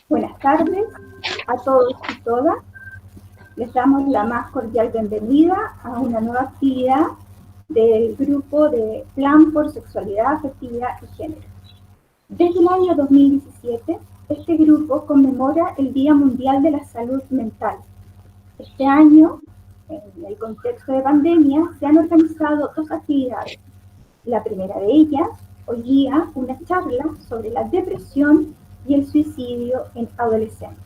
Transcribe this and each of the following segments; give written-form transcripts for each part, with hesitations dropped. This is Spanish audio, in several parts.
Buenas tardes a todos y todas. Les damos la más cordial bienvenida a una nueva actividad del grupo de Plan por Sexualidad, Afectividad y Género. Desde el año 2017, este grupo conmemora el Día Mundial de la Salud Mental. Este año, en el contexto de pandemia, se han organizado dos actividades. La primera de ellas, hoy día, una charla sobre la depresión y el suicidio en adolescentes.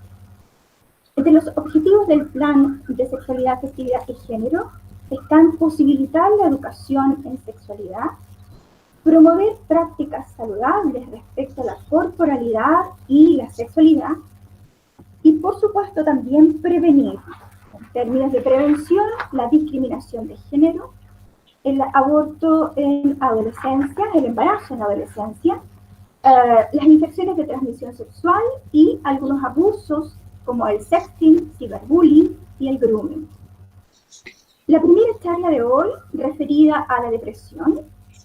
Entre los objetivos del Plan de Sexualidad, Afectividad y Género están posibilitar la educación en sexualidad, promover prácticas saludables respecto a la corporalidad y la sexualidad, y por supuesto también prevenir, en términos de prevención, la discriminación de género, el aborto en adolescencia, el embarazo en adolescencia, las infecciones de transmisión sexual y algunos abusos como el sexting, ciberbullying y el grooming. La primera charla de hoy, referida a la depresión,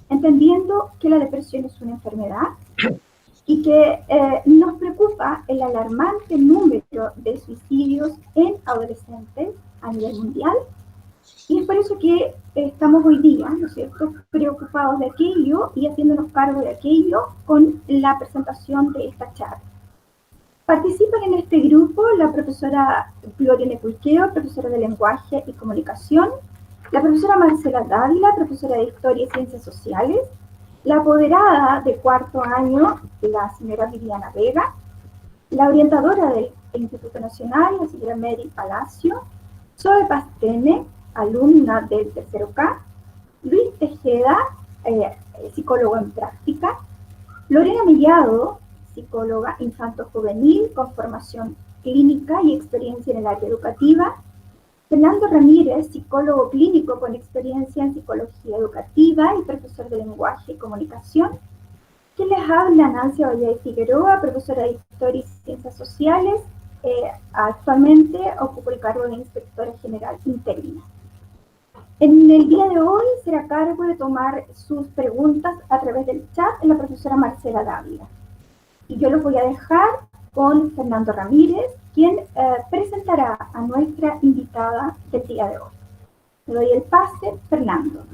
entendiendo que la depresión es una enfermedad y que nos preocupa el alarmante número de suicidios en adolescentes a nivel mundial. Y es por eso que estamos hoy día, ¿no es cierto?, preocupados de aquello y haciéndonos cargo de aquello con la presentación de esta charla. Participan en este grupo la profesora Gloria Neculqueo, profesora de Lenguaje y Comunicación, la profesora Marcela Dávila, profesora de Historia y Ciencias Sociales, la apoderada de cuarto año, la señora Viviana Vega, la orientadora del Instituto Nacional, la señora Mary Palacio, Zoe Pastene, alumna del tercero K, Luis Tejeda, psicólogo en práctica, Lorena Millado, psicóloga infanto-juvenil con formación clínica y experiencia en el área educativa, Fernando Ramírez, psicólogo clínico con experiencia en psicología educativa y profesor de lenguaje y comunicación, quien les habla Nancy Valle Figueroa, profesora de Historia y Ciencias Sociales, actualmente ocupo el cargo de inspectora general interina. En el día de hoy será cargo de tomar sus preguntas a través del chat la profesora Marcela Dávila. Y yo los voy a dejar con Fernando Ramírez, quien presentará a nuestra invitada del día de hoy. Le doy el pase, Fernando.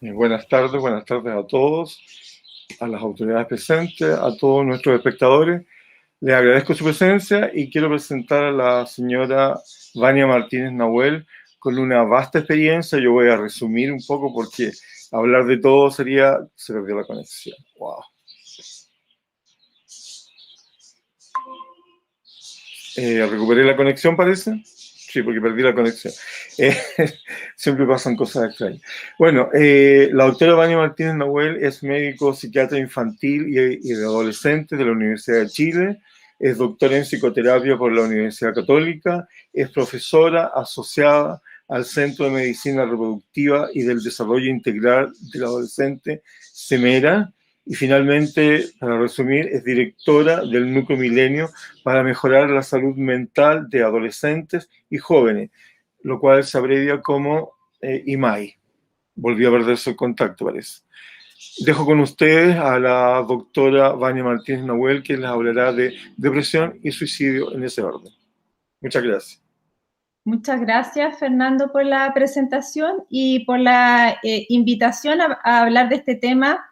Buenas tardes a todos, a las autoridades presentes, a todos nuestros espectadores. Les agradezco su presencia y quiero presentar a la señora Vania Martínez Nahuel con una vasta experiencia. Yo voy a resumir un poco porque hablar de todo se perdió la conexión. Wow. ¿Recuperé la conexión, parece? Sí, porque perdí la conexión. Siempre pasan cosas extrañas. Bueno, la doctora Vania Martínez Nahuel es médico psiquiatra infantil y de adolescentes de la Universidad de Chile, es doctora en psicoterapia por la Universidad Católica, es profesora asociada al Centro de Medicina Reproductiva y del Desarrollo Integral del Adolescente, CEMERA, y finalmente, para resumir, es directora del Núcleo Milenio para mejorar la salud mental de adolescentes y jóvenes, lo cual se abrevia como IMAI. Volvió a perderse el contacto, parece. Dejo con ustedes a la doctora Vania Martínez Nahuel, que les hablará de depresión y suicidio en ese orden. Muchas gracias. Muchas gracias, Fernando, por la presentación y por la invitación a hablar de este tema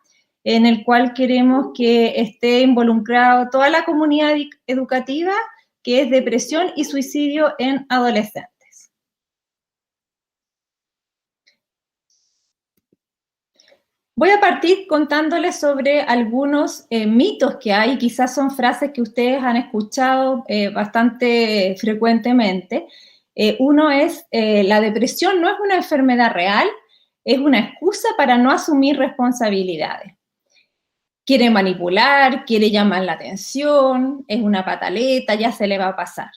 en el cual queremos que esté involucrado toda la comunidad educativa, que es depresión y suicidio en adolescentes. Voy a partir contándoles sobre algunos mitos que hay, quizás son frases que ustedes han escuchado bastante frecuentemente. Uno es, la depresión no es una enfermedad real, es una excusa para no asumir responsabilidades. Quiere manipular, quiere llamar la atención, es una pataleta, ya se le va a pasar.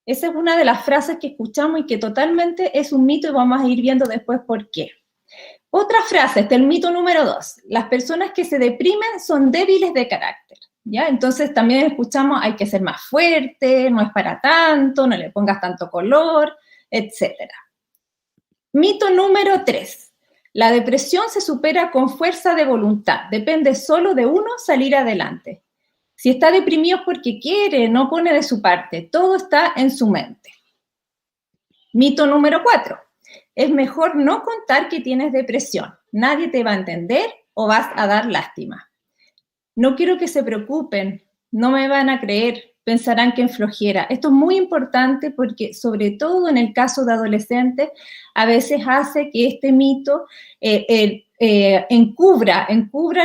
Esa es una de las frases que escuchamos y que totalmente es un mito y vamos a ir viendo después por qué. Otra frase, este es el mito número 2. Las personas que se deprimen son débiles de carácter, ¿ya? Entonces también escuchamos hay que ser más fuerte, no es para tanto, no le pongas tanto color, etc. Mito número 3. La depresión se supera con fuerza de voluntad. Depende solo de uno salir adelante. Si está deprimido es porque quiere, no pone de su parte, todo está en su mente. Mito número 4. Es mejor no contar que tienes depresión. Nadie te va a entender o vas a dar lástima. No quiero que se preocupen, no me van a creer, pensarán que en flojera. Esto es muy importante porque, sobre todo en el caso de adolescentes, a veces hace que este mito encubra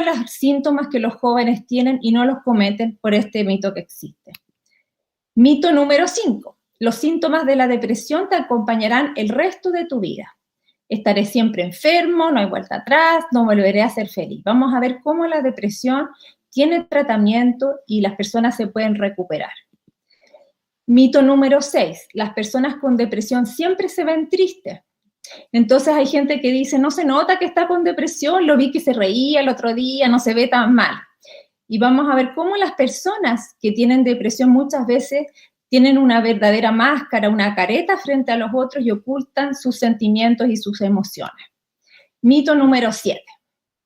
los síntomas que los jóvenes tienen y no los cometen por este mito que existe. Mito número 5. Los síntomas de la depresión te acompañarán el resto de tu vida. Estaré siempre enfermo, no hay vuelta atrás, no volveré a ser feliz. Vamos a ver cómo la depresión tiene tratamiento y las personas se pueden recuperar. Mito número 6. Las personas con depresión siempre se ven tristes. Entonces hay gente que dice, no se nota que está con depresión, lo vi que se reía el otro día, no se ve tan mal. Y vamos a ver cómo las personas que tienen depresión muchas veces tienen una verdadera máscara, una careta frente a los otros y ocultan sus sentimientos y sus emociones. Mito número 7.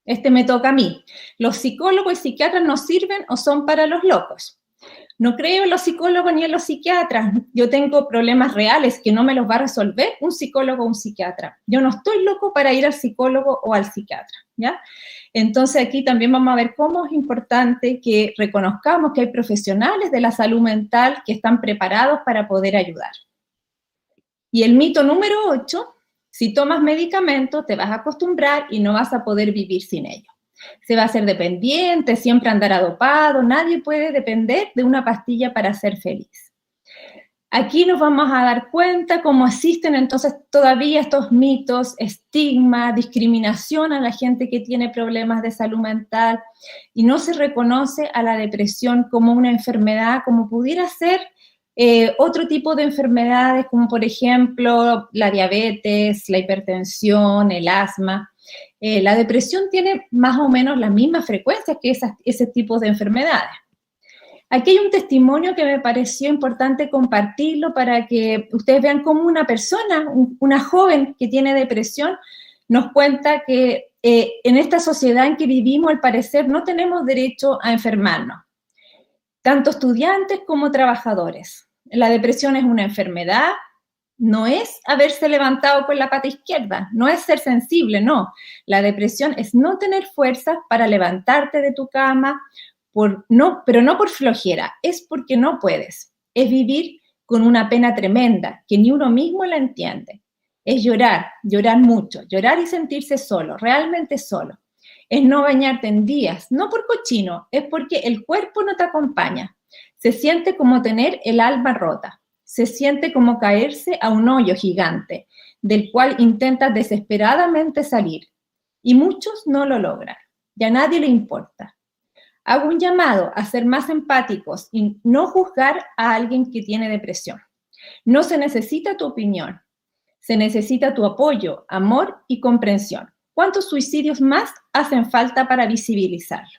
Este me toca a mí. Los psicólogos y psiquiatras no sirven o son para los locos. No creo en los psicólogos ni en los psiquiatras. Yo tengo problemas reales que no me los va a resolver un psicólogo o un psiquiatra. Yo no estoy loco para ir al psicólogo o al psiquiatra, ¿ya? Entonces aquí también vamos a ver cómo es importante que reconozcamos que hay profesionales de la salud mental que están preparados para poder ayudar. Y el mito número 8, si tomas medicamentos te vas a acostumbrar y no vas a poder vivir sin ellos. Se va a hacer dependiente, siempre andará dopado, nadie puede depender de una pastilla para ser feliz. Aquí nos vamos a dar cuenta cómo existen entonces todavía estos mitos, estigma, discriminación a la gente que tiene problemas de salud mental y no se reconoce a la depresión como una enfermedad, como pudiera ser otro tipo de enfermedades, como por ejemplo la diabetes, la hipertensión, el asma. La depresión tiene más o menos la misma frecuencia que ese tipo de enfermedades. Aquí hay un testimonio que me pareció importante compartirlo para que ustedes vean cómo una persona, una joven que tiene depresión, nos cuenta que en esta sociedad en que vivimos, al parecer, no tenemos derecho a enfermarnos, tanto estudiantes como trabajadores. La depresión es una enfermedad, no es haberse levantado con la pata izquierda, no es ser sensible, no. La depresión es no tener fuerzas para levantarte de tu cama, pero no por flojera, es porque no puedes. Es vivir con una pena tremenda, que ni uno mismo la entiende. Es llorar mucho, llorar y sentirse solo, realmente solo. Es no bañarte en días, no por cochino, es porque el cuerpo no te acompaña. Se siente como tener el alma rota. Se siente como caerse a un hoyo gigante, del cual intentas desesperadamente salir. Y muchos no lo logran. Y a nadie le importa. Hago un llamado a ser más empáticos y no juzgar a alguien que tiene depresión. No se necesita tu opinión. Se necesita tu apoyo, amor y comprensión. ¿Cuántos suicidios más hacen falta para visibilizarlo?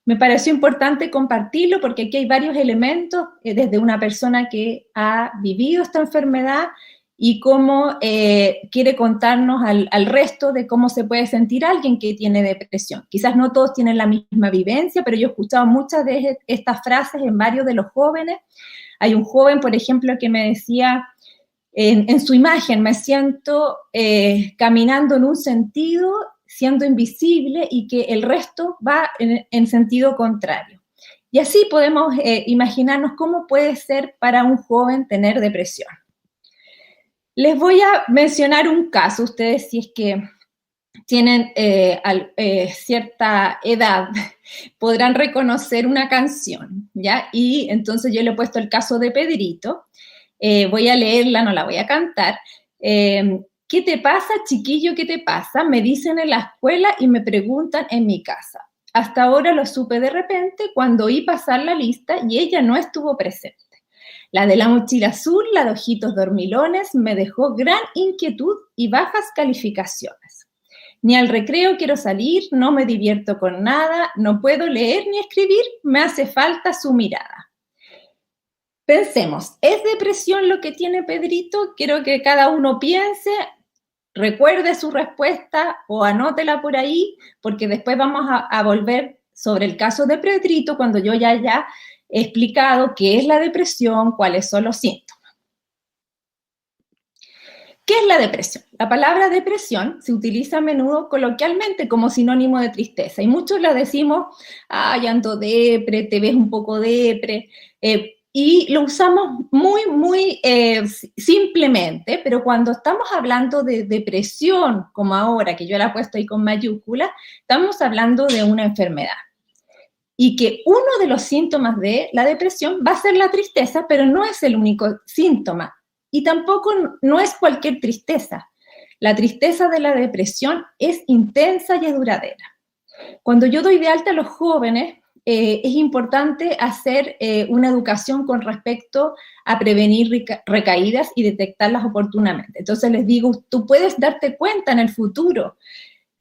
Me pareció importante compartirlo porque aquí hay varios elementos desde una persona que ha vivido esta enfermedad y cómo quiere contarnos al resto de cómo se puede sentir alguien que tiene depresión. Quizás no todos tienen la misma vivencia, pero yo he escuchado muchas de estas frases en varios de los jóvenes. Hay un joven, por ejemplo, que me decía, en su imagen, me siento caminando en un sentido, siendo invisible y que el resto va en sentido contrario. Y así podemos imaginarnos cómo puede ser para un joven tener depresión. Les voy a mencionar un caso, ustedes si es que tienen cierta edad, podrán reconocer una canción, ¿ya? Y entonces yo le he puesto el caso de Pedrito, voy a leerla, no la voy a cantar. ¿Qué te pasa, chiquillo? ¿Qué te pasa? Me dicen en la escuela y me preguntan en mi casa. Hasta ahora lo supe de repente cuando oí pasar la lista y ella no estuvo presente. La de la mochila azul, la de ojitos dormilones, me dejó gran inquietud y bajas calificaciones. Ni al recreo quiero salir, no me divierto con nada, no puedo leer ni escribir, me hace falta su mirada. Pensemos, ¿es depresión lo que tiene Pedrito? Quiero que cada uno piense, recuerde su respuesta o anótela por ahí, porque después vamos a volver sobre el caso de Pedrito cuando yo ya he explicado qué es la depresión, cuáles son los síntomas. ¿Qué es la depresión? La palabra depresión se utiliza a menudo coloquialmente como sinónimo de tristeza y muchos la decimos, ay, ando depre, te ves un poco depre, y lo usamos muy simplemente, pero cuando estamos hablando de depresión, como ahora, que yo la he puesto ahí con mayúscula, estamos hablando de una enfermedad. Y que uno de los síntomas de la depresión va a ser la tristeza, pero no es el único síntoma. Y tampoco no es cualquier tristeza. La tristeza de la depresión es intensa y es duradera. Cuando yo doy de alta a los jóvenes, es importante hacer una educación con respecto a prevenir recaídas y detectarlas oportunamente. Entonces les digo, tú puedes darte cuenta en el futuro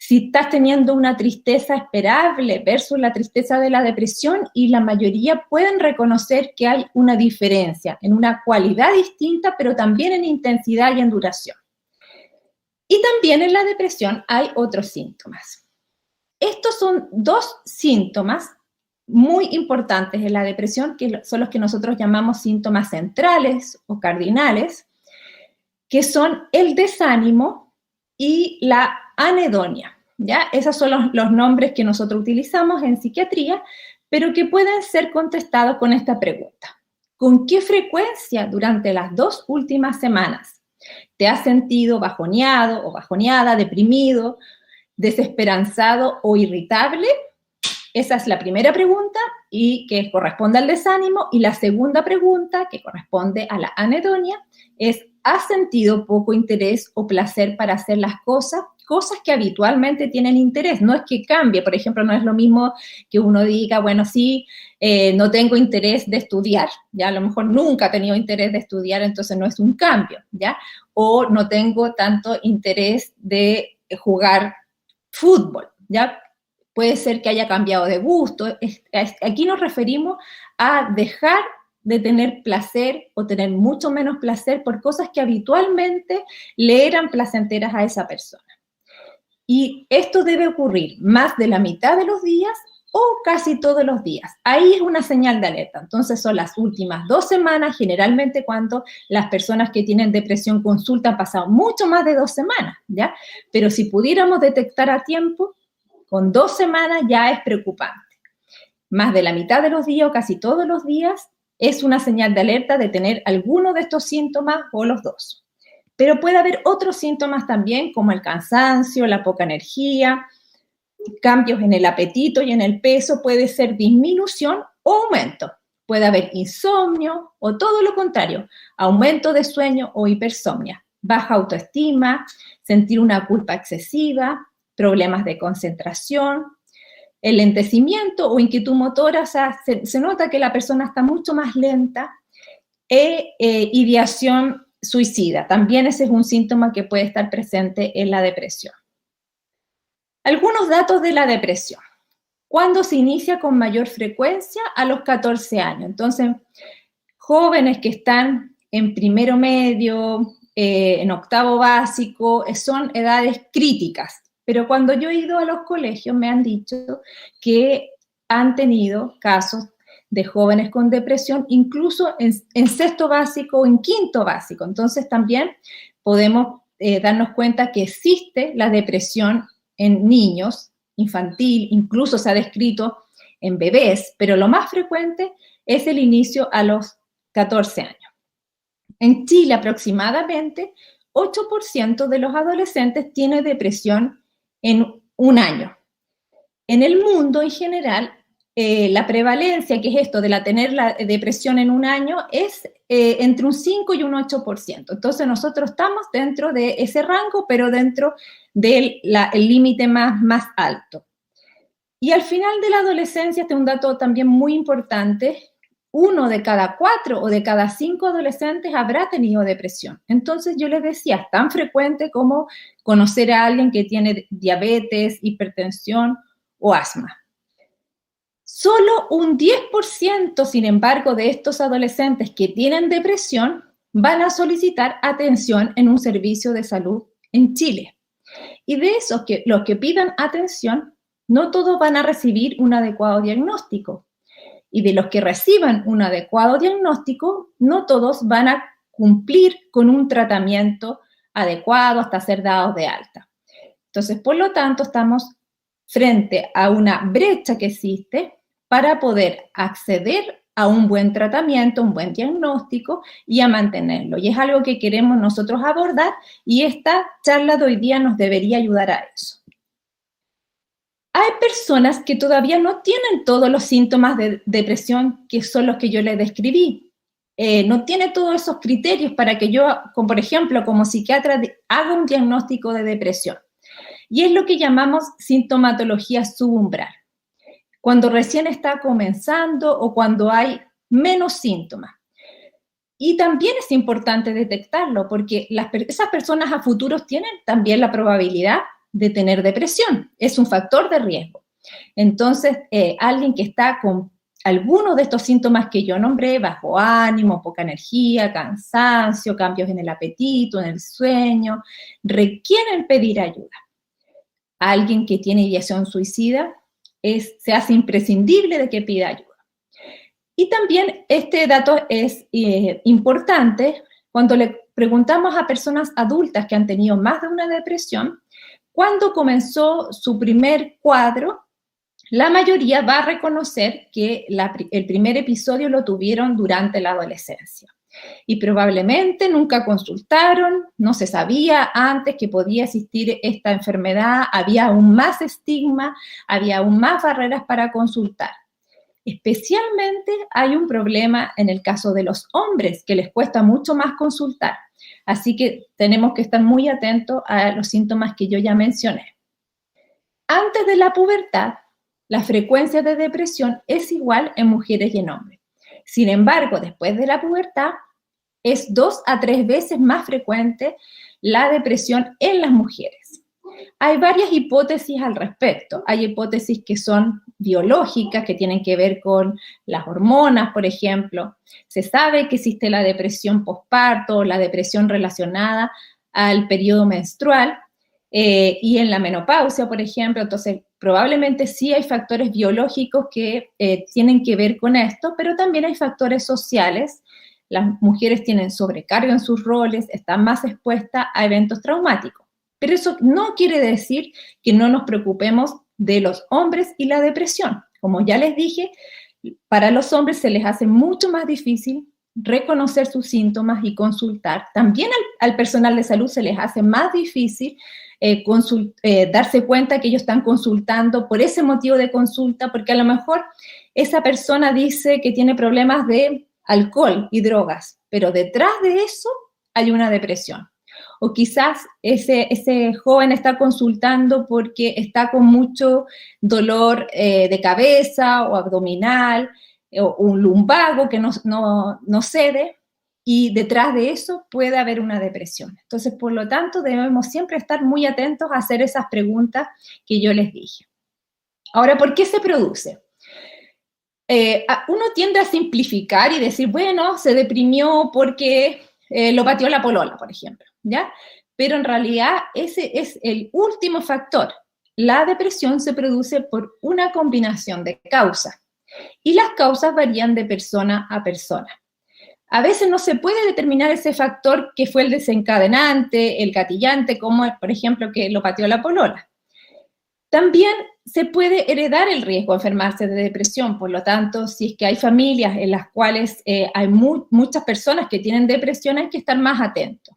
si estás teniendo una tristeza esperable versus la tristeza de la depresión, y la mayoría pueden reconocer que hay una diferencia en una cualidad distinta, pero también en intensidad y en duración. Y también en la depresión hay otros síntomas. Estos son dos síntomas muy importantes en la depresión, que son los que nosotros llamamos síntomas centrales o cardinales, que son el desánimo y la anedonia, ¿ya? Esos son los nombres que nosotros utilizamos en psiquiatría, pero que pueden ser contestados con esta pregunta. ¿Con qué frecuencia durante las 2 últimas semanas te has sentido bajoneado o bajoneada, deprimido, desesperanzado o irritable? Esa es la primera pregunta y que corresponde al desánimo. Y la segunda pregunta, que corresponde a la anedonia, es: ¿has sentido poco interés o placer para hacer las cosas que habitualmente tienen interés? No es que cambie, por ejemplo, no es lo mismo que uno diga, bueno, sí, no tengo interés de estudiar, ya a lo mejor nunca he tenido interés de estudiar, entonces no es un cambio, ¿ya? O no tengo tanto interés de jugar fútbol, ¿ya? Puede ser que haya cambiado de gusto. Aquí nos referimos a dejar de tener placer o tener mucho menos placer por cosas que habitualmente le eran placenteras a esa persona. Y esto debe ocurrir más de la mitad de los días o casi todos los días. Ahí es una señal de alerta. Entonces son las últimas 2 semanas, generalmente cuando las personas que tienen depresión consultan, han pasado mucho más de 2 semanas, ¿ya? Pero si pudiéramos detectar a tiempo, con 2 semanas ya es preocupante. Más de la mitad de los días o casi todos los días es una señal de alerta de tener alguno de estos síntomas o los dos. Pero puede haber otros síntomas también, como el cansancio, la poca energía, cambios en el apetito y en el peso, puede ser disminución o aumento. Puede haber insomnio o todo lo contrario, aumento de sueño o hipersomnia, baja autoestima, sentir una culpa excesiva, problemas de concentración, el lentecimiento o inquietud motora, o sea, se nota que la persona está mucho más lenta, ideación suicida. También ese es un síntoma que puede estar presente en la depresión. Algunos datos de la depresión. ¿Cuándo se inicia con mayor frecuencia? A los 14 años. Entonces, jóvenes que están en primero medio, en octavo básico, son edades críticas. Pero cuando yo he ido a los colegios me han dicho que han tenido casos de jóvenes con depresión, incluso en sexto básico o en quinto básico. Entonces también podemos darnos cuenta que existe la depresión en niños, infantil, incluso se ha descrito en bebés, pero lo más frecuente es el inicio a los 14 años. En Chile aproximadamente 8% de los adolescentes tiene depresión en un año. En el mundo en general, la prevalencia, que es esto de tener la depresión en un año, es entre un 5 y un 8%. Entonces nosotros estamos dentro de ese rango, pero dentro del límite más alto. Y al final de la adolescencia, este es un dato también muy importante, 1 de cada 4 o de cada 5 adolescentes habrá tenido depresión. Entonces yo les decía, es tan frecuente como conocer a alguien que tiene diabetes, hipertensión o asma. Solo un 10%, sin embargo, de estos adolescentes que tienen depresión van a solicitar atención en un servicio de salud en Chile. Y de esos los que pidan atención, no todos van a recibir un adecuado diagnóstico. Y de los que reciban un adecuado diagnóstico, no todos van a cumplir con un tratamiento adecuado hasta ser dados de alta. Entonces, por lo tanto, estamos frente a una brecha que existe para poder acceder a un buen tratamiento, un buen diagnóstico y a mantenerlo. Y es algo que queremos nosotros abordar y esta charla de hoy día nos debería ayudar a eso. Hay personas que todavía no tienen todos los síntomas de depresión que son los que yo les describí. No tiene todos esos criterios para que yo, como por ejemplo, como psiquiatra, haga un diagnóstico de depresión. Y es lo que llamamos sintomatología subumbral. Cuando recién está comenzando o cuando hay menos síntomas. Y también es importante detectarlo porque esas personas a futuros tienen también la probabilidad de tener depresión. Es un factor de riesgo. Entonces, alguien que está con algunos de estos síntomas que yo nombré, bajo ánimo, poca energía, cansancio, cambios en el apetito, en el sueño, requieren pedir ayuda. Alguien que tiene ideación suicida se hace imprescindible de que pida ayuda. Y también este dato es importante cuando le preguntamos a personas adultas que han tenido más de una depresión, cuando comenzó su primer cuadro, la mayoría va a reconocer que el primer episodio lo tuvieron durante la adolescencia. Y probablemente nunca consultaron, no se sabía antes que podía existir esta enfermedad, había aún más estigma, había aún más barreras para consultar. Especialmente hay un problema en el caso de los hombres, que les cuesta mucho más consultar. Así que tenemos que estar muy atentos a los síntomas que yo ya mencioné. Antes de la pubertad, la frecuencia de depresión es igual en mujeres y en hombres. Sin embargo, después de la pubertad, es 2 a 3 veces más frecuente la depresión en las mujeres. Hay varias hipótesis al respecto. Hay hipótesis que son biológicas, que tienen que ver con las hormonas, por ejemplo. Se sabe que existe la depresión posparto, la depresión relacionada al periodo menstrual y en la menopausia, por ejemplo. Entonces, probablemente sí hay factores biológicos que tienen que ver con esto, pero también hay factores sociales. Las mujeres tienen sobrecarga en sus roles, están más expuestas a eventos traumáticos. Pero eso no quiere decir que no nos preocupemos de los hombres y la depresión. Como ya les dije, para los hombres se les hace mucho más difícil reconocer sus síntomas y consultar. También al personal de salud se les hace más difícil darse cuenta que ellos están consultando por ese motivo de consulta, porque a lo mejor esa persona dice que tiene problemas de alcohol y drogas, pero detrás de eso hay una depresión. O quizás ese joven está consultando porque está con mucho dolor de cabeza o abdominal, o un lumbago que no cede, y detrás de eso puede haber una depresión. Entonces, por lo tanto, debemos siempre estar muy atentos a hacer esas preguntas que yo les dije. Ahora, ¿por qué se produce? Uno tiende a simplificar y decir, bueno, se deprimió porque lo pateó la polola, por ejemplo, ¿ya? Pero en realidad ese es el último factor. La depresión se produce por una combinación de causas y las causas varían de persona a persona. A veces no se puede determinar ese factor que fue el desencadenante, el gatillante, como por ejemplo que lo pateó la polola. También se puede heredar el riesgo de enfermarse de depresión, por lo tanto, si es que hay familias en las cuales hay muchas personas que tienen depresión, hay que estar más atentos.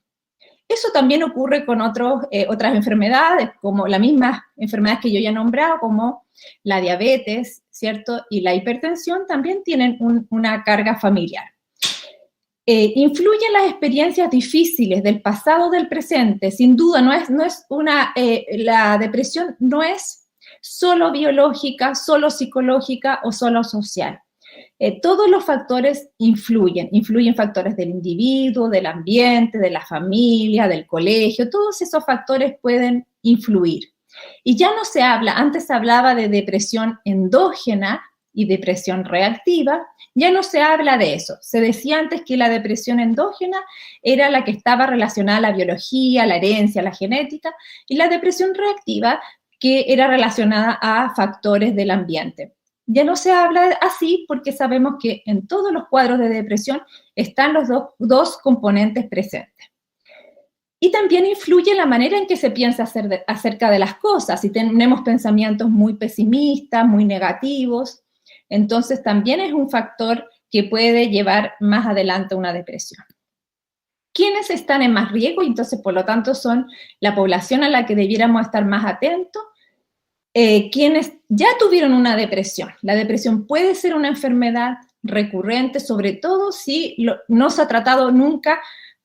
Eso también ocurre con otras enfermedades, como las mismas enfermedades que yo ya he nombrado, como la diabetes, ¿cierto? Y la hipertensión también tienen una carga familiar. Influyen las experiencias difíciles del pasado o del presente. Sin duda, la depresión no es solo biológica, solo psicológica o solo social. Todos los factores influyen factores del individuo, del ambiente, de la familia, del colegio, todos esos factores pueden influir. Y ya no se habla, antes se hablaba de depresión endógena y depresión reactiva, ya no se habla de eso. Se decía antes que la depresión endógena era la que estaba relacionada a la biología, la herencia, la genética, y la depresión reactiva que era relacionada a factores del ambiente. Ya no se habla así porque sabemos que en todos los cuadros de depresión están los dos componentes presentes. Y también influye la manera en que se piensa acerca de las cosas. Si tenemos pensamientos muy pesimistas, muy negativos, entonces también es un factor que puede llevar más adelante a una depresión. ¿Quiénes están en más riesgo? Entonces, por lo tanto, son la población a la que debiéramos estar más atentos. Quienes ya tuvieron una depresión. La depresión puede ser una enfermedad recurrente, sobre todo si no se ha tratado nunca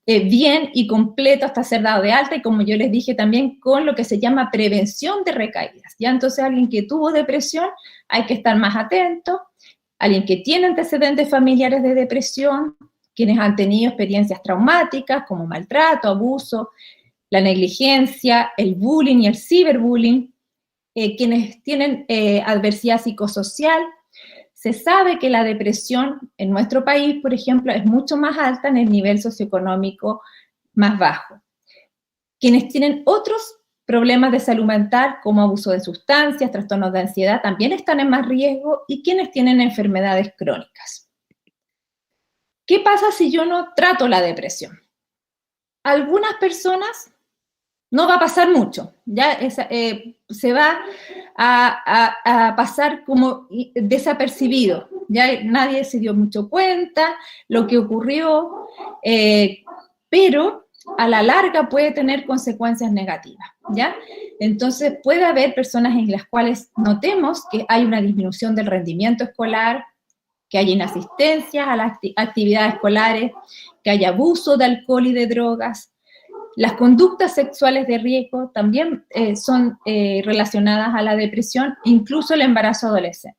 bien y completo hasta ser dado de alta, y como yo les dije también, con lo que se llama prevención de recaídas. Ya entonces alguien que tuvo depresión hay que estar más atento, alguien que tiene antecedentes familiares de depresión, quienes han tenido experiencias traumáticas como maltrato, abuso, la negligencia, el bullying y el ciberbullying, quienes tienen adversidad psicosocial. Se sabe que la depresión en nuestro país, por ejemplo, es mucho más alta en el nivel socioeconómico más bajo. Quienes tienen otros problemas de salud mental, como abuso de sustancias, trastornos de ansiedad, también están en más riesgo, y quienes tienen enfermedades crónicas. ¿Qué pasa si yo no trato la depresión? Algunas personas no va a pasar mucho, ya se va a pasar como desapercibido, ya nadie se dio mucho cuenta lo que ocurrió, pero a la larga puede tener consecuencias negativas, ¿ya? Entonces puede haber personas en las cuales notemos que hay una disminución del rendimiento escolar, que hay inasistencia a las actividades escolares, que hay abuso de alcohol y de drogas. Las conductas sexuales de riesgo también son relacionadas a la depresión, incluso el embarazo adolescente.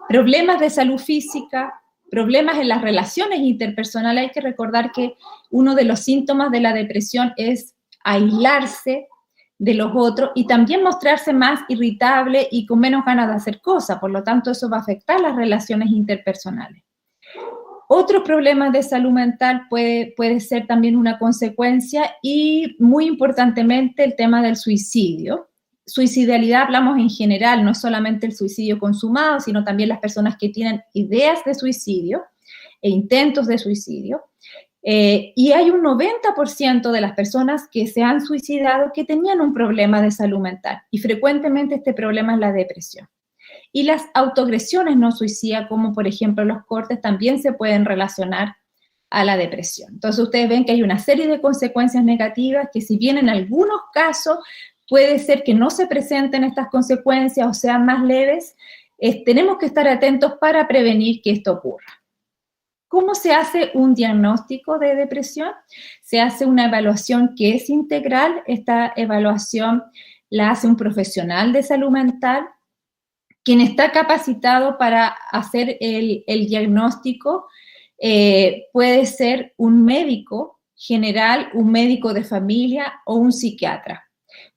Problemas de salud física, problemas en las relaciones interpersonales. Hay que recordar que uno de los síntomas de la depresión es aislarse de los otros y también mostrarse más irritable y con menos ganas de hacer cosas. Por lo tanto, eso va a afectar las relaciones interpersonales. Otros problemas de salud mental puede ser también una consecuencia, y muy importantemente el tema del suicidio. Suicidalidad hablamos en general, no solamente el suicidio consumado, sino también las personas que tienen ideas de suicidio e intentos de suicidio. Y hay un 90% de las personas que se han suicidado que tenían un problema de salud mental, y frecuentemente este problema es la depresión. Y las autoagresiones no suicidas, como por ejemplo los cortes, también se pueden relacionar a la depresión. Entonces ustedes ven que hay una serie de consecuencias negativas que, si bien en algunos casos puede ser que no se presenten estas consecuencias o sean más leves, tenemos que estar atentos para prevenir que esto ocurra. ¿Cómo se hace un diagnóstico de depresión? Se hace una evaluación que es integral. Esta evaluación la hace un profesional de salud mental, quien está capacitado para hacer el diagnóstico. Puede ser un médico general, un médico de familia o un psiquiatra.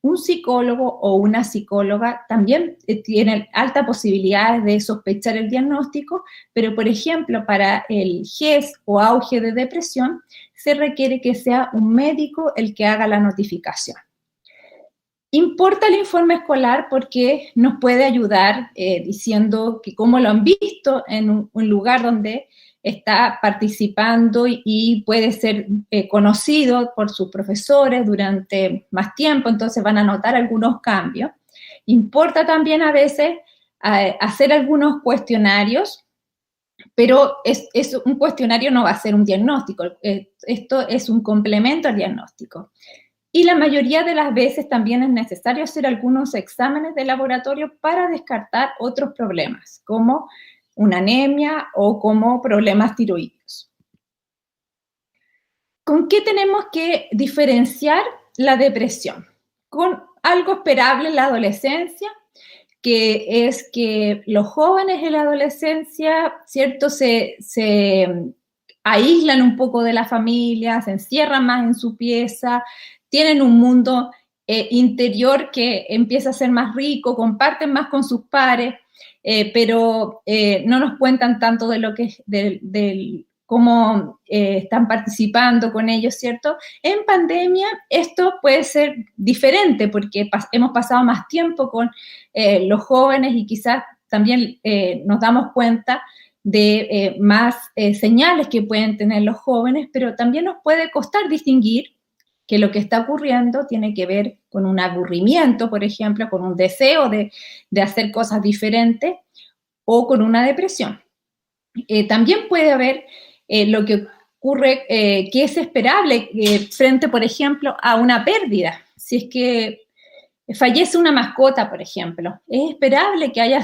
Un psicólogo o una psicóloga también tienen alta posibilidad de sospechar el diagnóstico, pero por ejemplo para el GES o auge de depresión se requiere que sea un médico el que haga la notificación. Importa el informe escolar porque nos puede ayudar diciendo que cómo lo han visto en un lugar donde está participando y puede ser conocido por sus profesores durante más tiempo, entonces van a notar algunos cambios. Importa también a veces hacer algunos cuestionarios, pero un cuestionario no va a ser un diagnóstico, esto es un complemento al diagnóstico. Y la mayoría de las veces también es necesario hacer algunos exámenes de laboratorio para descartar otros problemas, como una anemia o como problemas tiroideos. ¿Con qué tenemos que diferenciar la depresión? Con algo esperable en la adolescencia, que es que los jóvenes en la adolescencia, ¿cierto?, se aíslan un poco de la familia, se encierran más en su pieza, tienen un mundo interior que empieza a ser más rico, comparten más con sus pares, pero no nos cuentan tanto de lo que cómo están participando con ellos, ¿cierto? En pandemia esto puede ser diferente porque hemos pasado más tiempo con los jóvenes y quizás también nos damos cuenta de más señales que pueden tener los jóvenes, pero también nos puede costar distinguir que lo que está ocurriendo tiene que ver con un aburrimiento, por ejemplo, con un deseo de hacer cosas diferentes o con una depresión. También puede haber lo que ocurre que es esperable frente, por ejemplo, a una pérdida. Si es que fallece una mascota, por ejemplo, es esperable que haya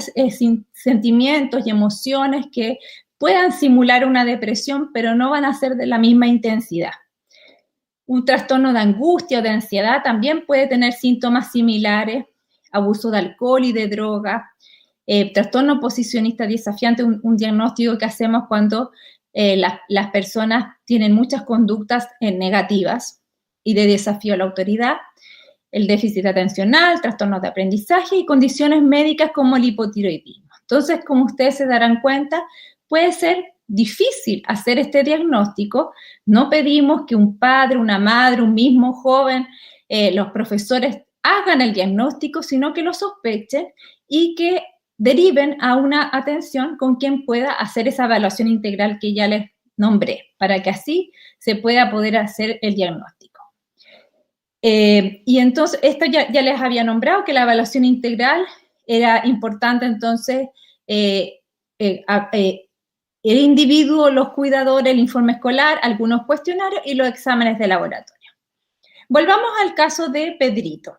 sentimientos y emociones que puedan simular una depresión, pero no van a ser de la misma intensidad. Un trastorno de angustia o de ansiedad también puede tener síntomas similares, abuso de alcohol y de droga, trastorno oposicionista desafiante, un diagnóstico que hacemos cuando las personas tienen muchas conductas negativas y de desafío a la autoridad, el déficit atencional, trastornos de aprendizaje y condiciones médicas como el hipotiroidismo. Entonces, como ustedes se darán cuenta, puede ser difícil hacer este diagnóstico. No pedimos que un padre, una madre, un mismo joven, los profesores hagan el diagnóstico, sino que lo sospechen y que deriven a una atención con quien pueda hacer esa evaluación integral que ya les nombré, para que así se pueda poder hacer el diagnóstico. Y entonces, esto ya les había nombrado, que la evaluación integral era importante, entonces, el individuo, los cuidadores, el informe escolar, algunos cuestionarios y los exámenes de laboratorio. Volvamos al caso de Pedrito.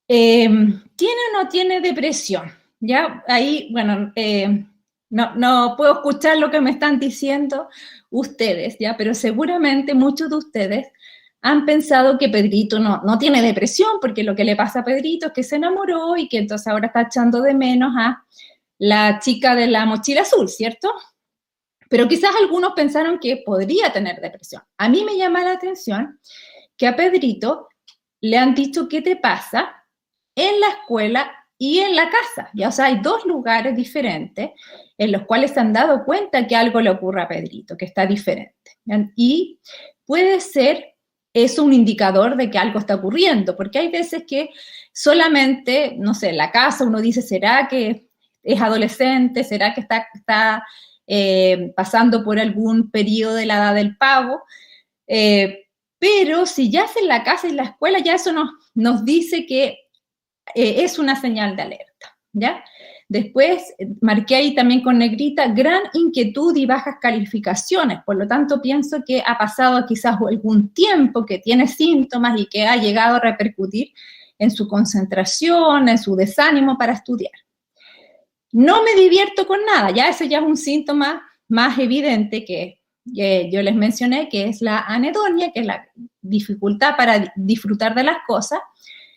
¿Tiene o no tiene depresión? Ya, ahí, bueno, no puedo escuchar lo que me están diciendo ustedes, ya, pero seguramente muchos de ustedes han pensado que Pedrito no tiene depresión, porque lo que le pasa a Pedrito es que se enamoró y que entonces ahora está echando de menos a la chica de la mochila azul, ¿cierto? Pero quizás algunos pensaron que podría tener depresión. A mí me llama la atención que a Pedrito le han dicho qué te pasa en la escuela y en la casa. Ya, o sea, hay dos lugares diferentes en los cuales se han dado cuenta que algo le ocurre a Pedrito, que está diferente. Y puede ser eso un indicador de que algo está ocurriendo, porque hay veces que solamente, no sé, en la casa uno dice, ¿será que es adolescente? ¿Será que está pasando por algún periodo de la edad del pavo? Pero si ya es en la casa y en la escuela, ya eso nos dice que es una señal de alerta, ¿ya? Después, marqué ahí también con negrita, gran inquietud y bajas calificaciones, por lo tanto pienso que ha pasado quizás algún tiempo que tiene síntomas y que ha llegado a repercutir en su concentración, en su desánimo para estudiar. No me divierto con nada, ya ese ya es un síntoma más evidente que yo les mencioné, que es la anedonia, que es la dificultad para disfrutar de las cosas.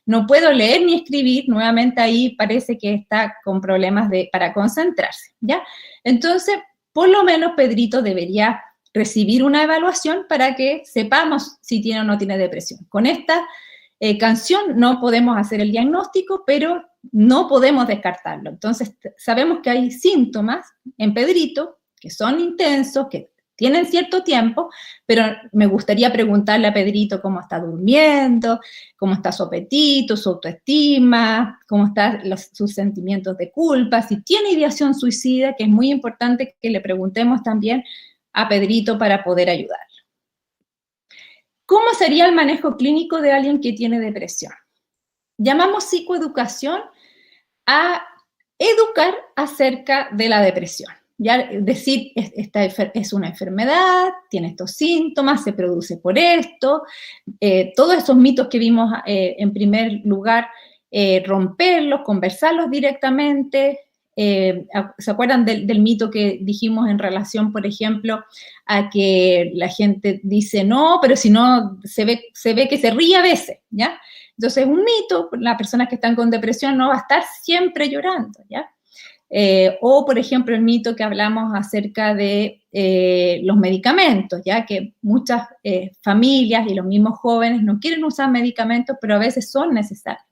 No puedo leer ni escribir, nuevamente ahí parece que está con problemas para concentrarse, ¿ya? Entonces, por lo menos Pedrito debería recibir una evaluación para que sepamos si tiene o no tiene depresión. Con esta canción no podemos hacer el diagnóstico, pero no podemos descartarlo. Entonces, sabemos que hay síntomas en Pedrito que son intensos, que tienen cierto tiempo, pero me gustaría preguntarle a Pedrito cómo está durmiendo, cómo está su apetito, su autoestima, cómo están sus sentimientos de culpa, si tiene ideación suicida, que es muy importante que le preguntemos también a Pedrito para poder ayudarlo. ¿Cómo sería el manejo clínico de alguien que tiene depresión? Llamamos psicoeducación a educar acerca de la depresión. Ya decir, esta es una enfermedad, tiene estos síntomas, se produce por esto, todos esos mitos que vimos en primer lugar, romperlos, conversarlos directamente. ¿Se acuerdan del mito que dijimos en relación, por ejemplo, a que la gente dice no, pero si no, se ve que se ríe a veces, ¿ya? Entonces, un mito, las personas que están con depresión no va a estar siempre llorando, ¿ya? O, por ejemplo, el mito que hablamos acerca de los medicamentos, ya que muchas familias y los mismos jóvenes no quieren usar medicamentos, pero a veces son necesarios.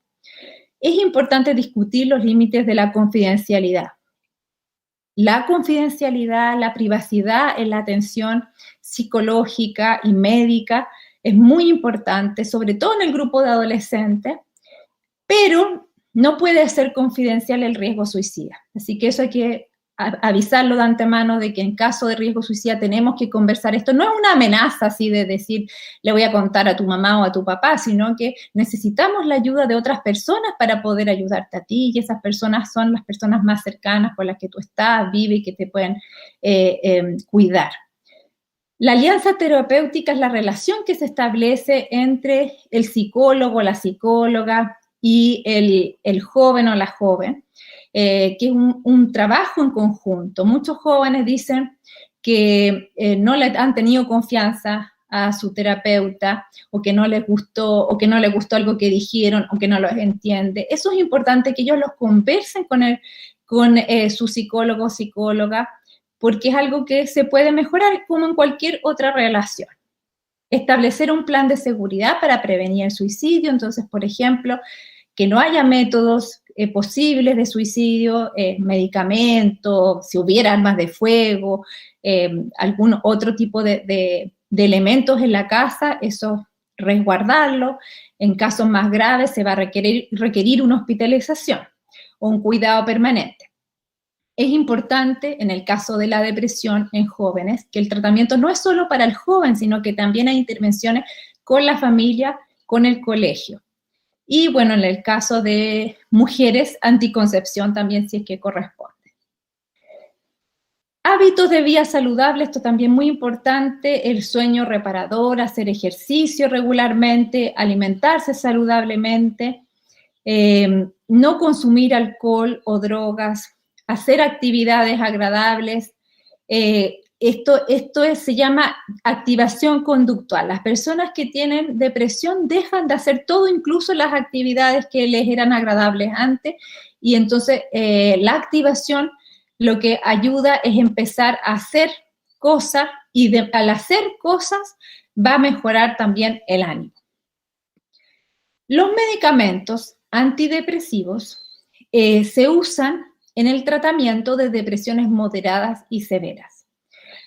Es importante discutir los límites de la confidencialidad. la confidencialidad, la privacidad en la atención psicológica y médica es muy importante, sobre todo en el grupo de adolescentes, pero no puede ser confidencial el riesgo suicida. Así que eso hay que avisarlo de antemano de que en caso de riesgo suicida tenemos que conversar. Esto no es una amenaza así de decir, le voy a contar a tu mamá o a tu papá, sino que necesitamos la ayuda de otras personas para poder ayudarte a ti, y esas personas son las personas más cercanas con las que tú estás, vives y que te pueden cuidar. La alianza terapéutica es la relación que se establece entre el psicólogo, la psicóloga y el joven o la joven, que es un trabajo en conjunto. Muchos jóvenes dicen que no le han tenido confianza a su terapeuta, o que no les gustó algo que dijeron, o que no los entiende. Eso es importante, que ellos los conversen con su psicólogo o psicóloga, porque es algo que se puede mejorar como en cualquier otra relación. Establecer un plan de seguridad para prevenir el suicidio. Entonces, por ejemplo, que no haya métodos posibles de suicidio, medicamentos, si hubiera armas de fuego, algún otro tipo de elementos en la casa, eso resguardarlo. En casos más graves se va a requerir una hospitalización o un cuidado permanente. Es importante, en el caso de la depresión en jóvenes, que el tratamiento no es solo para el joven, sino que también hay intervenciones con la familia, con el colegio. Y bueno, en el caso de mujeres, anticoncepción también, si es que corresponde. Hábitos de vida saludable, esto también muy importante, el sueño reparador, hacer ejercicio regularmente, alimentarse saludablemente, no consumir alcohol o drogas, hacer actividades agradables. Esto se llama activación conductual. Las personas que tienen depresión dejan de hacer todo, incluso las actividades que les eran agradables antes, y entonces la activación lo que ayuda es empezar a hacer cosas, y al hacer cosas va a mejorar también el ánimo. Los medicamentos antidepresivos se usan en el tratamiento de depresiones moderadas y severas.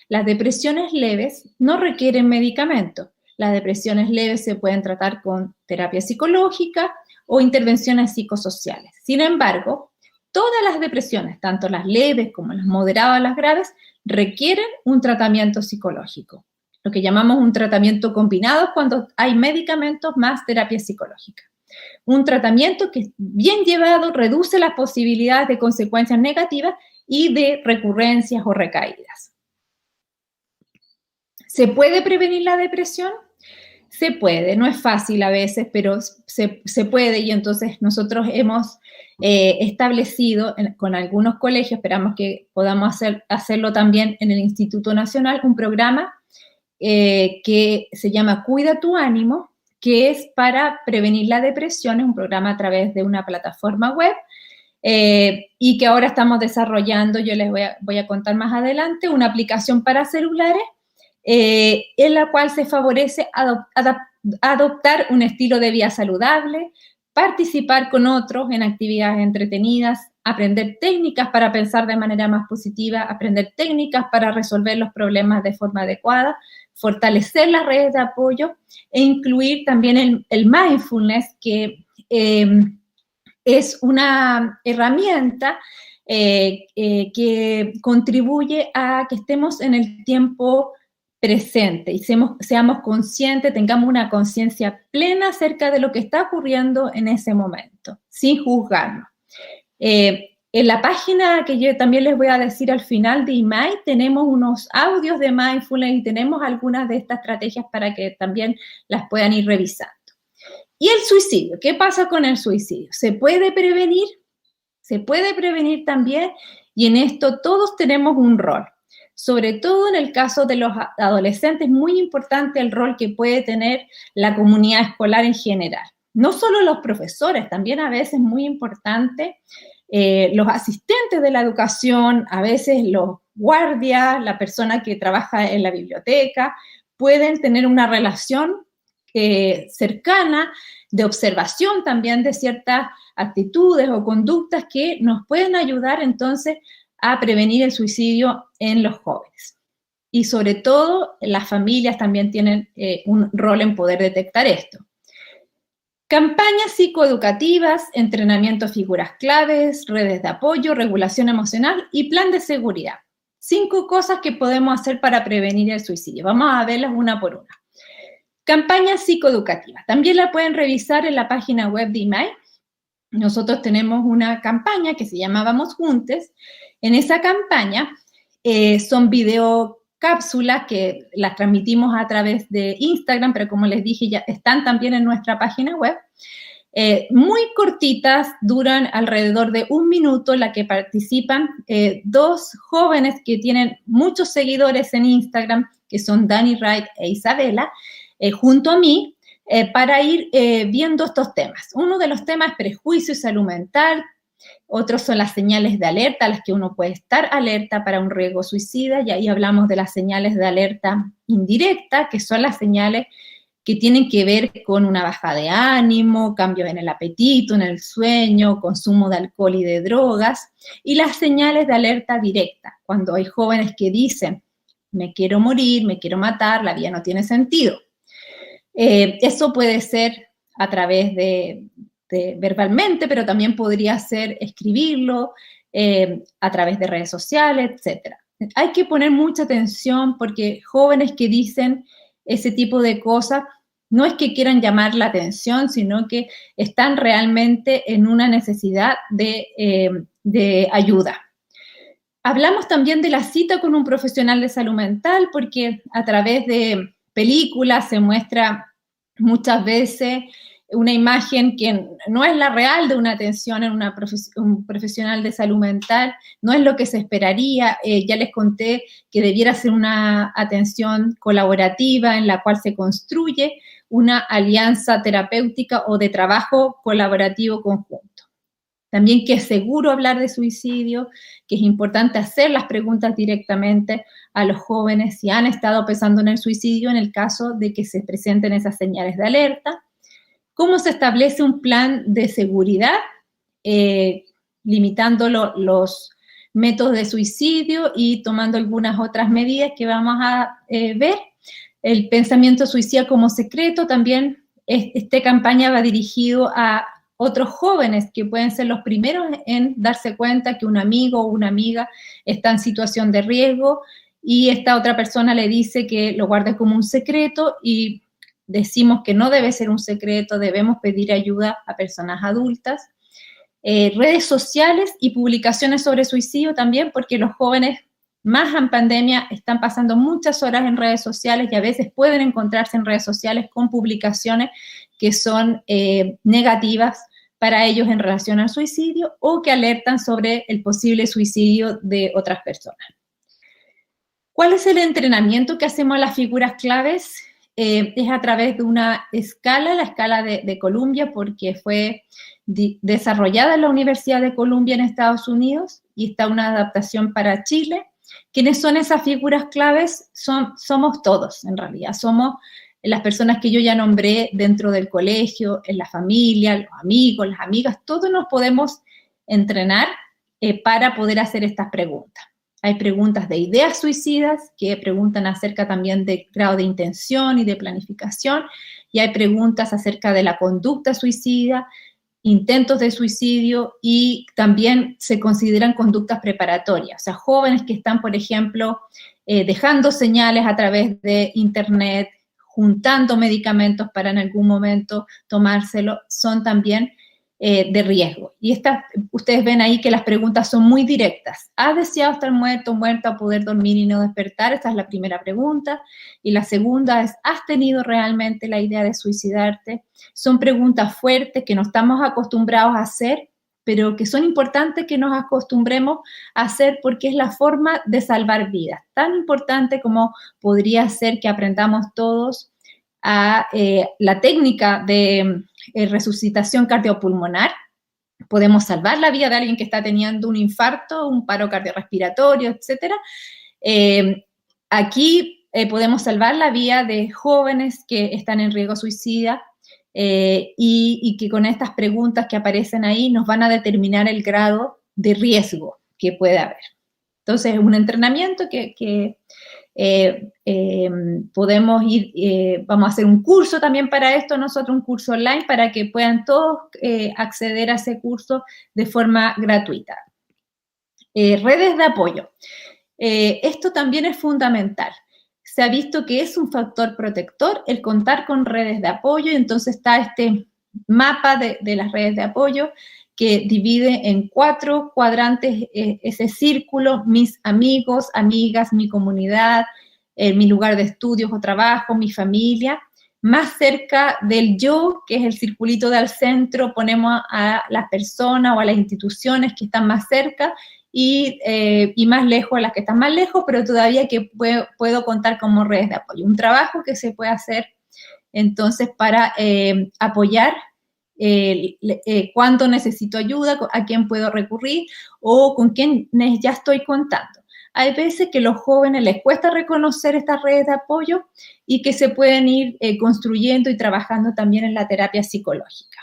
Las depresiones leves no requieren medicamento. Las depresiones leves se pueden tratar con terapia psicológica o intervenciones psicosociales. Sin embargo, todas las depresiones, tanto las leves como las moderadas o las graves, requieren un tratamiento psicológico. Lo que llamamos un tratamiento combinado, cuando hay medicamentos más terapia psicológica. Un tratamiento que, bien llevado, reduce las posibilidades de consecuencias negativas y de recurrencias o recaídas. ¿Se puede prevenir la depresión? Se puede, no es fácil a veces, pero se puede, y entonces nosotros hemos establecido con algunos colegios, esperamos que podamos hacerlo también en el Instituto Nacional, un programa que se llama Cuida tu Ánimo, que es para prevenir la depresión. Es un programa a través de una plataforma web y que ahora estamos desarrollando, yo les voy a contar más adelante, una aplicación para celulares en la cual se favorece adoptar un estilo de vida saludable, participar con otros en actividades entretenidas, aprender técnicas para pensar de manera más positiva, aprender técnicas para resolver los problemas de forma adecuada, fortalecer las redes de apoyo e incluir también el mindfulness, que es una herramienta que contribuye a que estemos en el tiempo presente y seamos conscientes, tengamos una conciencia plena acerca de lo que está ocurriendo en ese momento, sin juzgarnos. En la página que yo también les voy a decir al final de IMAI, tenemos unos audios de mindfulness y tenemos algunas de estas estrategias para que también las puedan ir revisando. ¿Y el suicidio? ¿Qué pasa con el suicidio? ¿Se puede prevenir? Se puede prevenir también, y en esto todos tenemos un rol. Sobre todo en el caso de los adolescentes, muy importante el rol que puede tener la comunidad escolar en general. No solo los profesores, también a veces muy importante los asistentes de la educación, a veces los guardias, la persona que trabaja en la biblioteca, pueden tener una relación cercana, de observación también de ciertas actitudes o conductas que nos pueden ayudar entonces a prevenir el suicidio en los jóvenes. Y sobre todo, las familias también tienen un rol en poder detectar esto. Campañas psicoeducativas, entrenamiento a figuras claves, redes de apoyo, regulación emocional y plan de seguridad. 5 cosas que podemos hacer para prevenir el suicidio. Vamos a verlas una por una. Campañas psicoeducativas. También la pueden revisar en la página web de IMAI. Nosotros tenemos una campaña que se llama Vamos Juntes. En esa campaña son videocápsulas que las transmitimos a través de Instagram, pero como les dije, ya están también en nuestra página web. Muy cortitas, duran alrededor de 1 minuto, en la que participan 2 jóvenes que tienen muchos seguidores en Instagram, que son Dani Wright e Isabela, junto a mí, para ir viendo estos temas. Uno de los temas es prejuicio y salud mental, otros son las señales de alerta a las que uno puede estar alerta para un riesgo suicida, y ahí hablamos de las señales de alerta indirecta, que son las señales que tienen que ver con una baja de ánimo, cambios en el apetito, en el sueño, consumo de alcohol y de drogas, y las señales de alerta directa, cuando hay jóvenes que dicen, me quiero morir, me quiero matar, la vida no tiene sentido. Eso puede ser a través de verbalmente, pero también podría ser escribirlo a través de redes sociales, etc. Hay que poner mucha atención porque jóvenes que dicen ese tipo de cosas no es que quieran llamar la atención, sino que están realmente en una necesidad de ayuda. Hablamos también de la cita con un profesional de salud mental porque a través de películas se muestra muchas veces una imagen que no es la real de una atención en un profesional de salud mental, no es lo que se esperaría. Ya les conté que debiera ser una atención colaborativa en la cual se construye una alianza terapéutica o de trabajo colaborativo conjunto. También que es seguro hablar de suicidio, que es importante hacer las preguntas directamente a los jóvenes si han estado pensando en el suicidio en el caso de que se presenten esas señales de alerta. ¿Cómo se establece un plan de seguridad? Limitando los métodos de suicidio y tomando algunas otras medidas que vamos a ver. El pensamiento suicida como secreto, también esta campaña va dirigido a otros jóvenes que pueden ser los primeros en darse cuenta que un amigo o una amiga está en situación de riesgo y esta otra persona le dice que lo guarde como un secreto y decimos que no debe ser un secreto, debemos pedir ayuda a personas adultas. Redes sociales y publicaciones sobre suicidio también, porque los jóvenes más en pandemia están pasando muchas horas en redes sociales y a veces pueden encontrarse en redes sociales con publicaciones que son negativas para ellos en relación al suicidio o que alertan sobre el posible suicidio de otras personas. ¿Cuál es el entrenamiento que hacemos a las figuras claves? Es a través de una escala, la escala de Columbia, porque fue desarrollada en la Universidad de Columbia en Estados Unidos y está una adaptación para Chile. ¿Quiénes son esas figuras claves? Somos todos, en realidad. Somos las personas que yo ya nombré dentro del colegio, en la familia, los amigos, las amigas, todos nos podemos entrenar para poder hacer estas preguntas. Hay preguntas de ideas suicidas que preguntan acerca también del grado de intención y de planificación, y hay preguntas acerca de la conducta suicida, intentos de suicidio, y también se consideran conductas preparatorias. O sea, jóvenes que están, por ejemplo, dejando señales a través de internet, juntando medicamentos para en algún momento tomárselo, son también de riesgo. Y ustedes ven ahí que las preguntas son muy directas. ¿Has deseado estar muerto o muerta o poder dormir y no despertar? Esa es la primera pregunta. Y la segunda es, ¿has tenido realmente la idea de suicidarte? Son preguntas fuertes que no estamos acostumbrados a hacer, pero que son importantes que nos acostumbremos a hacer porque es la forma de salvar vidas. Tan importante como podría ser que aprendamos todos a la técnica de resucitación cardiopulmonar. Podemos salvar la vida de alguien que está teniendo un infarto, un paro cardiorrespiratorio, etc. Aquí podemos salvar la vida de jóvenes que están en riesgo suicida y que con estas preguntas que aparecen ahí nos van a determinar el grado de riesgo que puede haber. Entonces, es un entrenamiento que podemos ir, vamos a hacer un curso también para esto, nosotros un curso online para que puedan todos acceder a ese curso de forma gratuita. Redes de apoyo. Esto también es fundamental. Se ha visto que es un factor protector el contar con redes de apoyo, y entonces está este mapa de las redes de apoyo que divide en 4 cuadrantes ese círculo: mis amigos, amigas, mi comunidad, mi lugar de estudios o trabajo, mi familia. Más cerca del yo, que es el circulito de al centro, ponemos a las personas o a las instituciones que están más cerca, y más lejos a las que están más lejos, pero todavía que puedo contar como redes de apoyo. Un trabajo que se puede hacer entonces para apoyar cuándo necesito ayuda, a quién puedo recurrir o con quiénes ya estoy contando. Hay veces que a los jóvenes les cuesta reconocer estas redes de apoyo y que se pueden ir construyendo y trabajando también en la terapia psicológica.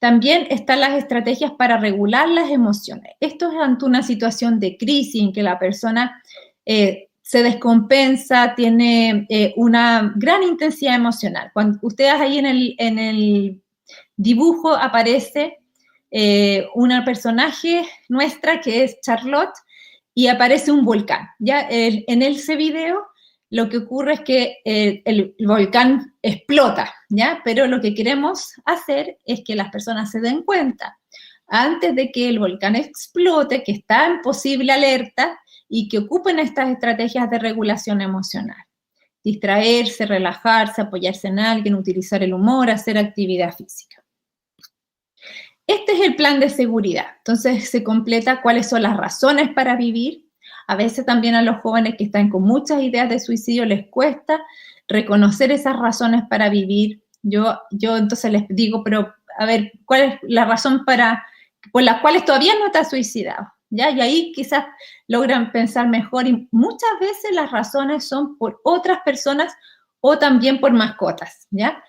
También están las estrategias para regular las emociones. Esto es ante una situación de crisis en que la persona se descompensa, tiene una gran intensidad emocional. Cuando ustedes ahí en el dibujo aparece una personaje nuestra que es Charlotte y aparece un volcán. Ya en ese video lo que ocurre es que el volcán explota, ¿ya? Pero lo que queremos hacer es que las personas se den cuenta, antes de que el volcán explote, que está en posible alerta y que ocupen estas estrategias de regulación emocional. Distraerse, relajarse, apoyarse en alguien, utilizar el humor, hacer actividad física. Este es el plan de seguridad. Entonces se completa cuáles son las razones para vivir. A veces también a los jóvenes que están con muchas ideas de suicidio les cuesta reconocer esas razones para vivir. Yo entonces les digo, pero a ver, ¿cuál es la razón por las cuales todavía no te has suicidado? ¿Ya? Y ahí quizás logran pensar mejor, y muchas veces las razones son por otras personas o también por mascotas, ¿ya?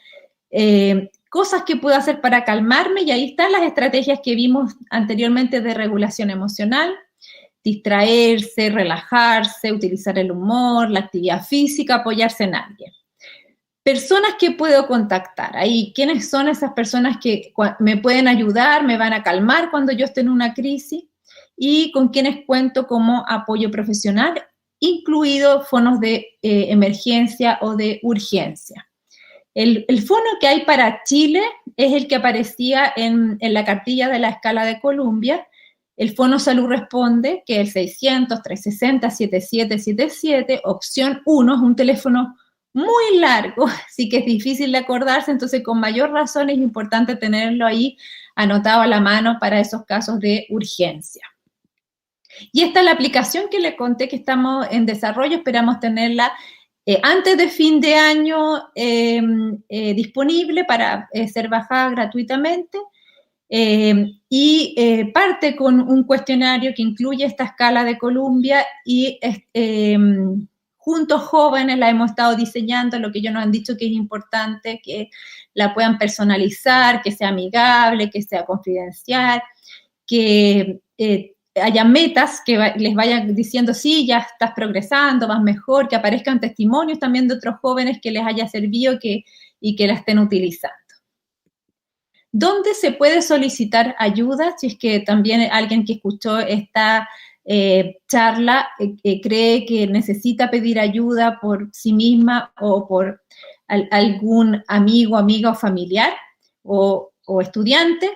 Cosas que puedo hacer para calmarme, y ahí están las estrategias que vimos anteriormente de regulación emocional: distraerse, relajarse, utilizar el humor, la actividad física, apoyarse en alguien. Personas que puedo contactar. Ahí, ¿quiénes son esas personas que me pueden ayudar, me van a calmar cuando yo esté en una crisis? Y con quienes cuento como apoyo profesional, incluido fondos de emergencia o de urgencia. El fono que hay para Chile es el que aparecía en la cartilla de la escala de Columbia. El Fono Salud Responde, que es el 600-360-7777, opción 1, es un teléfono muy largo, así que es difícil de acordarse, entonces con mayor razón es importante tenerlo ahí anotado a la mano para esos casos de urgencia. Y esta es la aplicación que les conté que estamos en desarrollo, esperamos tenerla antes de fin de año disponible para ser bajada gratuitamente. Parte con un cuestionario que incluye esta escala de Columbia, y juntos jóvenes la hemos estado diseñando. Lo que ellos nos han dicho que es importante, que la puedan personalizar, que sea amigable, que sea confidencial, que haya metas que les vayan diciendo, sí, ya estás progresando, vas mejor, que aparezcan testimonios también de otros jóvenes que les haya servido y que la estén utilizando. ¿Dónde se puede solicitar ayuda? Si es que también alguien que escuchó esta charla cree que necesita pedir ayuda por sí misma o por algún amigo, amiga o familiar o estudiante,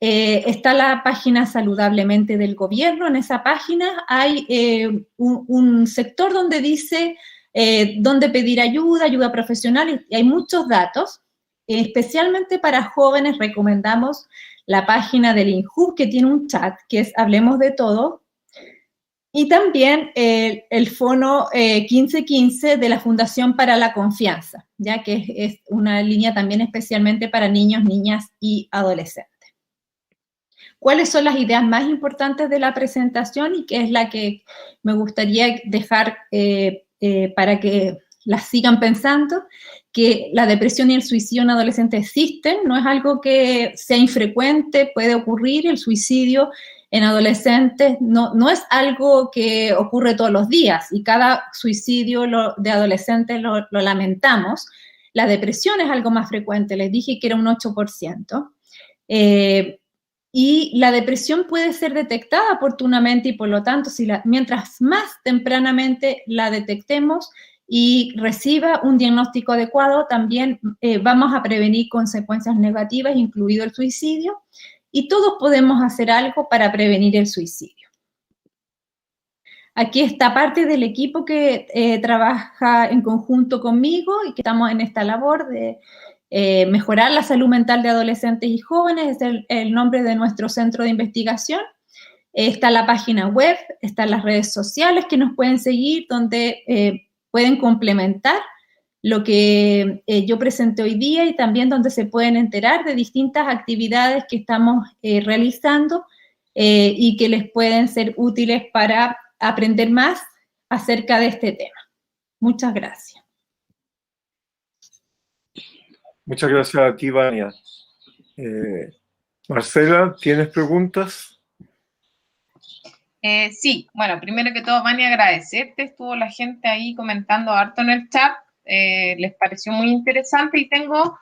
está la página Saludablemente del Gobierno. En esa página hay un sector donde dice dónde pedir ayuda profesional, y hay muchos datos. Especialmente para jóvenes recomendamos la página del INJUV, que tiene un chat, que es Hablemos de Todo, y también el Fono 1515 de la Fundación para la Confianza, ya que es una línea también especialmente para niños, niñas y adolescentes. ¿Cuáles son las ideas más importantes de la presentación y qué es la que me gustaría dejar para que las sigan pensando? Que la depresión y el suicidio en adolescentes existen, no es algo que sea infrecuente, puede ocurrir. El suicidio en adolescentes no es algo que ocurre todos los días, y cada suicidio de adolescentes lo lamentamos. La depresión es algo más frecuente, les dije que era un 8%. Y la depresión puede ser detectada oportunamente y, por lo tanto, mientras más tempranamente la detectemos y reciba un diagnóstico adecuado, también vamos a prevenir consecuencias negativas, incluido el suicidio, y todos podemos hacer algo para prevenir el suicidio. Aquí está parte del equipo que trabaja en conjunto conmigo y que estamos en esta labor de mejorar la salud mental de adolescentes y jóvenes. Es el nombre de nuestro centro de investigación. Está la página web, están las redes sociales que nos pueden seguir, donde pueden complementar lo que yo presenté hoy día, y también donde se pueden enterar de distintas actividades que estamos realizando y que les pueden ser útiles para aprender más acerca de este tema. Muchas gracias. Muchas gracias a ti, Vania. Marcela, ¿tienes preguntas? Sí, bueno, primero que todo, Vania, agradecerte. Estuvo la gente ahí comentando harto en el chat. Les pareció muy interesante y tengo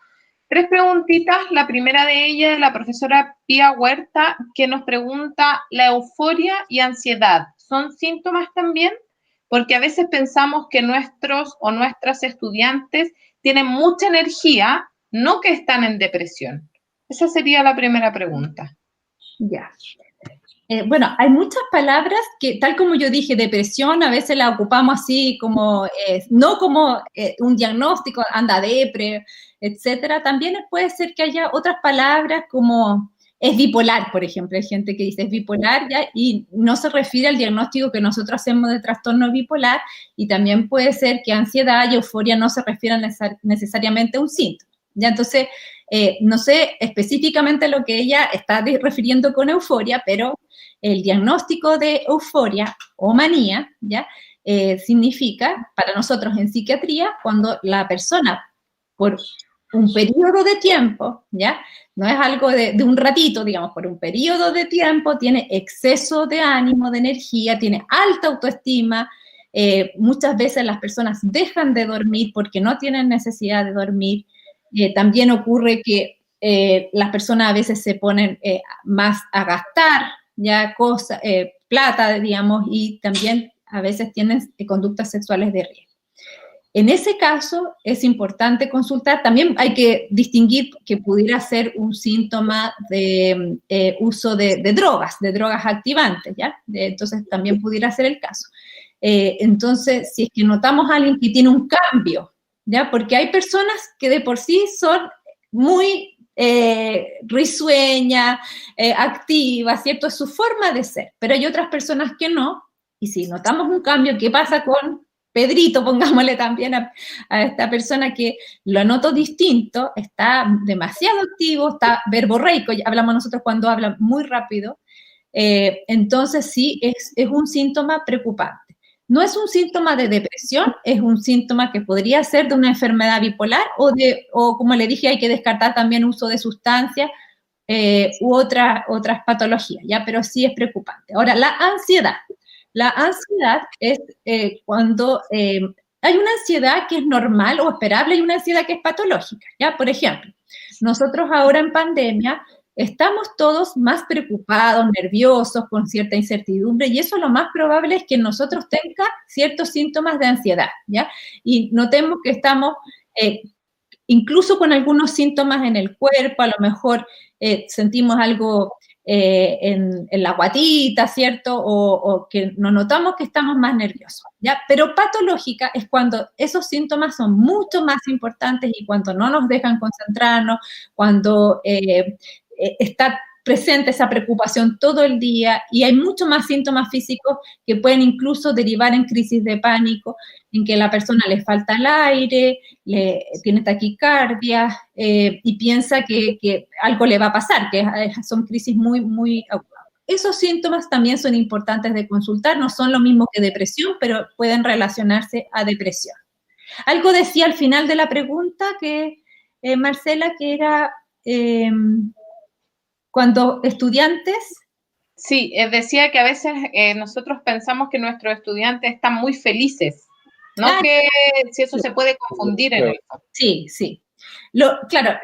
3 preguntitas. La primera de ellas es la profesora Pía Huerta, que nos pregunta: ¿la euforia y ansiedad son síntomas también? Porque a veces pensamos que nuestros o nuestras estudiantes tienen mucha energía, no que están en depresión. Esa sería la primera pregunta. Ya. Bueno, hay muchas palabras que, tal como yo dije, depresión, a veces la ocupamos así como, no como un diagnóstico, anda depre, etcétera. También puede ser que haya otras palabras como es bipolar, por ejemplo. Hay gente que dice es bipolar ya, y no se refiere al diagnóstico que nosotros hacemos de trastorno bipolar, y también puede ser que ansiedad y euforia no se refieran necesariamente a un síntoma. Ya, entonces, no sé específicamente lo que ella está refiriendo con euforia, pero el diagnóstico de euforia o manía, ¿ya? Significa, para nosotros en psiquiatría, cuando la persona, por un periodo de tiempo, ¿ya? No es algo de un ratito, digamos, por un periodo de tiempo tiene exceso de ánimo, de energía, tiene alta autoestima. Muchas veces las personas dejan de dormir porque no tienen necesidad de dormir. También ocurre que las personas a veces se ponen más a gastar, ya plata, digamos, y también a veces tienen conductas sexuales de riesgo. En ese caso es importante consultar. También hay que distinguir que pudiera ser un síntoma de uso de drogas activantes, ¿ya? Entonces también pudiera ser el caso. Entonces, si es que notamos a alguien que tiene un cambio, ¿ya? Porque hay personas que de por sí son muy risueña, activa, ¿cierto? Es su forma de ser, pero hay otras personas que no, y si notamos un cambio, ¿qué pasa con Pedrito? Pongámosle también a esta persona que lo noto distinto, está demasiado activo, está verborreico, hablamos nosotros cuando habla muy rápido, entonces sí, es un síntoma preocupante. No es un síntoma de depresión, es un síntoma que podría ser de una enfermedad bipolar o como le dije, hay que descartar también uso de sustancias u otras patologías, ¿ya? Pero sí es preocupante. Ahora, la ansiedad. La ansiedad es cuando hay una ansiedad que es normal o esperable y una ansiedad que es patológica, ¿ya? Por ejemplo, nosotros ahora en pandemia estamos todos más preocupados, nerviosos, con cierta incertidumbre, y eso lo más probable es que nosotros tenga ciertos síntomas de ansiedad, ¿ya? Y notemos que estamos incluso con algunos síntomas en el cuerpo, a lo mejor sentimos algo en la guatita, ¿cierto? O que nos notamos que estamos más nerviosos, ¿ya? Pero patológica es cuando esos síntomas son mucho más importantes y cuando no nos dejan concentrarnos, cuando está presente esa preocupación todo el día y hay mucho más síntomas físicos que pueden incluso derivar en crisis de pánico, en que la persona le falta el aire, tiene taquicardia y piensa que algo le va a pasar, que son crisis muy, muy agudas. Esos síntomas también son importantes de consultar, no son lo mismo que depresión, pero pueden relacionarse a depresión. Algo decía al final de la pregunta que Marcela, que era cuando estudiantes Sí, decía que a veces nosotros pensamos que nuestros estudiantes están muy felices, ¿no? Que si eso se puede confundir en eso. Sí, sí. Claro,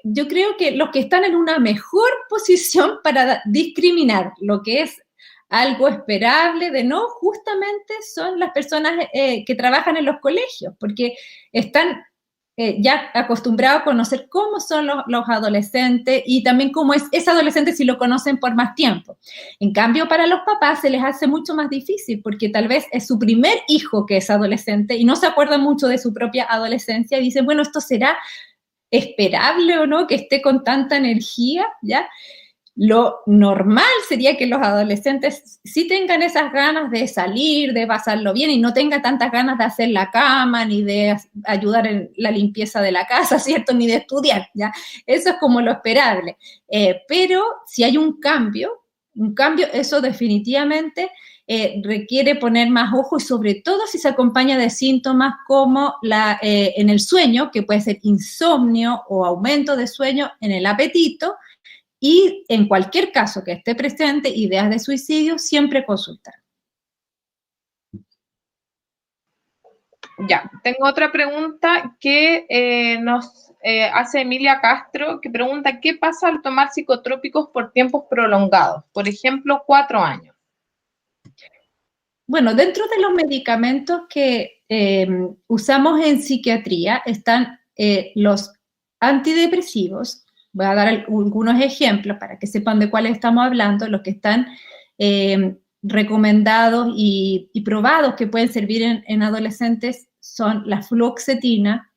yo creo que los que están en una mejor posición para discriminar lo que es algo esperable de no, justamente son las personas que trabajan en los colegios, porque están ya acostumbrados a conocer cómo son los adolescentes y también cómo es ese adolescente si lo conocen por más tiempo. En cambio, para los papás se les hace mucho más difícil porque tal vez es su primer hijo que es adolescente y no se acuerdan mucho de su propia adolescencia y dicen, bueno, ¿esto será esperable o no que esté con tanta energía? ¿Ya? Lo normal sería que los adolescentes sí tengan esas ganas de salir, de pasarlo bien y no tengan tantas ganas de hacer la cama, ni de ayudar en la limpieza de la casa, ¿cierto? Ni de estudiar, ¿ya? Eso es como lo esperable. Pero si hay un cambio, eso definitivamente requiere poner más ojo y sobre todo si se acompaña de síntomas como en el sueño, que puede ser insomnio o aumento de sueño en el apetito, y en cualquier caso que esté presente ideas de suicidio, siempre consultar. Ya, tengo otra pregunta que nos hace Emilia Castro, que pregunta, ¿qué pasa al tomar psicotrópicos por tiempos prolongados? Por ejemplo, 4 años. Bueno, dentro de los medicamentos que usamos en psiquiatría están los antidepresivos. Voy a dar algunos ejemplos para que sepan de cuáles estamos hablando, los que están recomendados y probados que pueden servir en adolescentes son la fluoxetina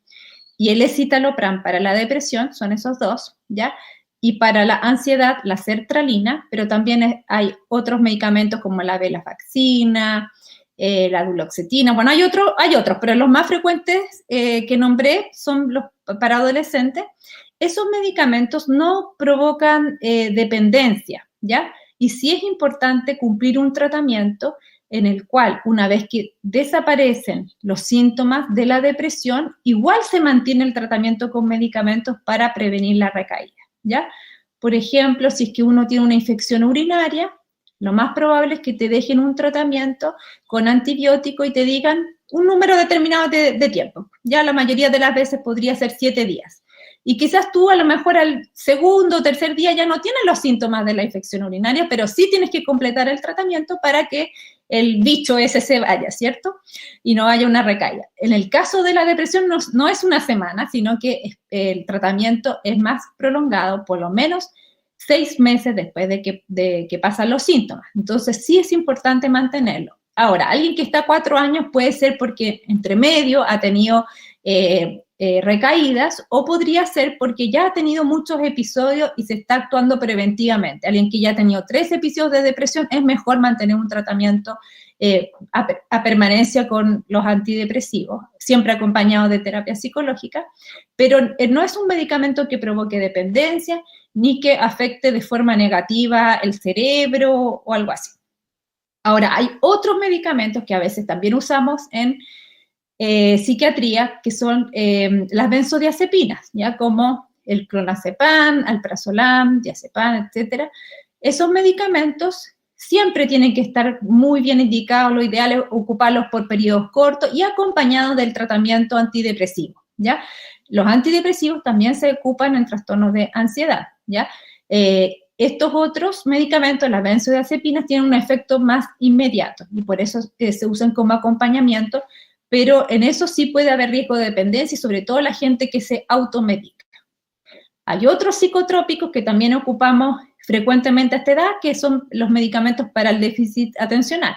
y el escitalopram para la depresión, son esos dos, ¿ya? Y para la ansiedad, la sertralina, pero también hay otros medicamentos como la venlafaxina, la duloxetina, bueno, hay otros, pero los más frecuentes que nombré son los para adolescentes. Esos medicamentos no provocan dependencia, ¿ya? Y sí es importante cumplir un tratamiento en el cual, una vez que desaparecen los síntomas de la depresión, igual se mantiene el tratamiento con medicamentos para prevenir la recaída, ¿ya? Por ejemplo, si es que uno tiene una infección urinaria, lo más probable es que te dejen un tratamiento con antibiótico y te digan un número determinado de tiempo. Ya la mayoría de las veces podría ser 7 días. Y quizás tú a lo mejor al segundo o tercer día ya no tienes los síntomas de la infección urinaria, pero sí tienes que completar el tratamiento para que el bicho ese se vaya, ¿cierto? Y no haya una recaída. En el caso de la depresión no es una semana, sino que el tratamiento es más prolongado, por lo menos 6 meses después de que pasan los síntomas. Entonces sí es importante mantenerlo. Ahora, alguien que está 4 años puede ser porque entre medio ha tenido recaídas o podría ser porque ya ha tenido muchos episodios y se está actuando preventivamente. Alguien que ya ha tenido 3 episodios de depresión es mejor mantener un tratamiento a permanencia con los antidepresivos, siempre acompañado de terapia psicológica, pero no es un medicamento que provoque dependencia ni que afecte de forma negativa el cerebro o algo así. Ahora, hay otros medicamentos que a veces también usamos en psiquiatría, que son las benzodiazepinas, ¿ya? Como el clonazepam, alprazolam, diazepam, etcétera. Esos medicamentos siempre tienen que estar muy bien indicados, lo ideal es ocuparlos por periodos cortos y acompañados del tratamiento antidepresivo, ¿ya? Los antidepresivos también se ocupan en trastornos de ansiedad, ¿ya? Estos otros medicamentos, las benzodiazepinas, tienen un efecto más inmediato y por eso se usan como acompañamiento, pero en eso sí puede haber riesgo de dependencia y sobre todo la gente que se automedica. Hay otros psicotrópicos que también ocupamos frecuentemente a esta edad, que son los medicamentos para el déficit atencional,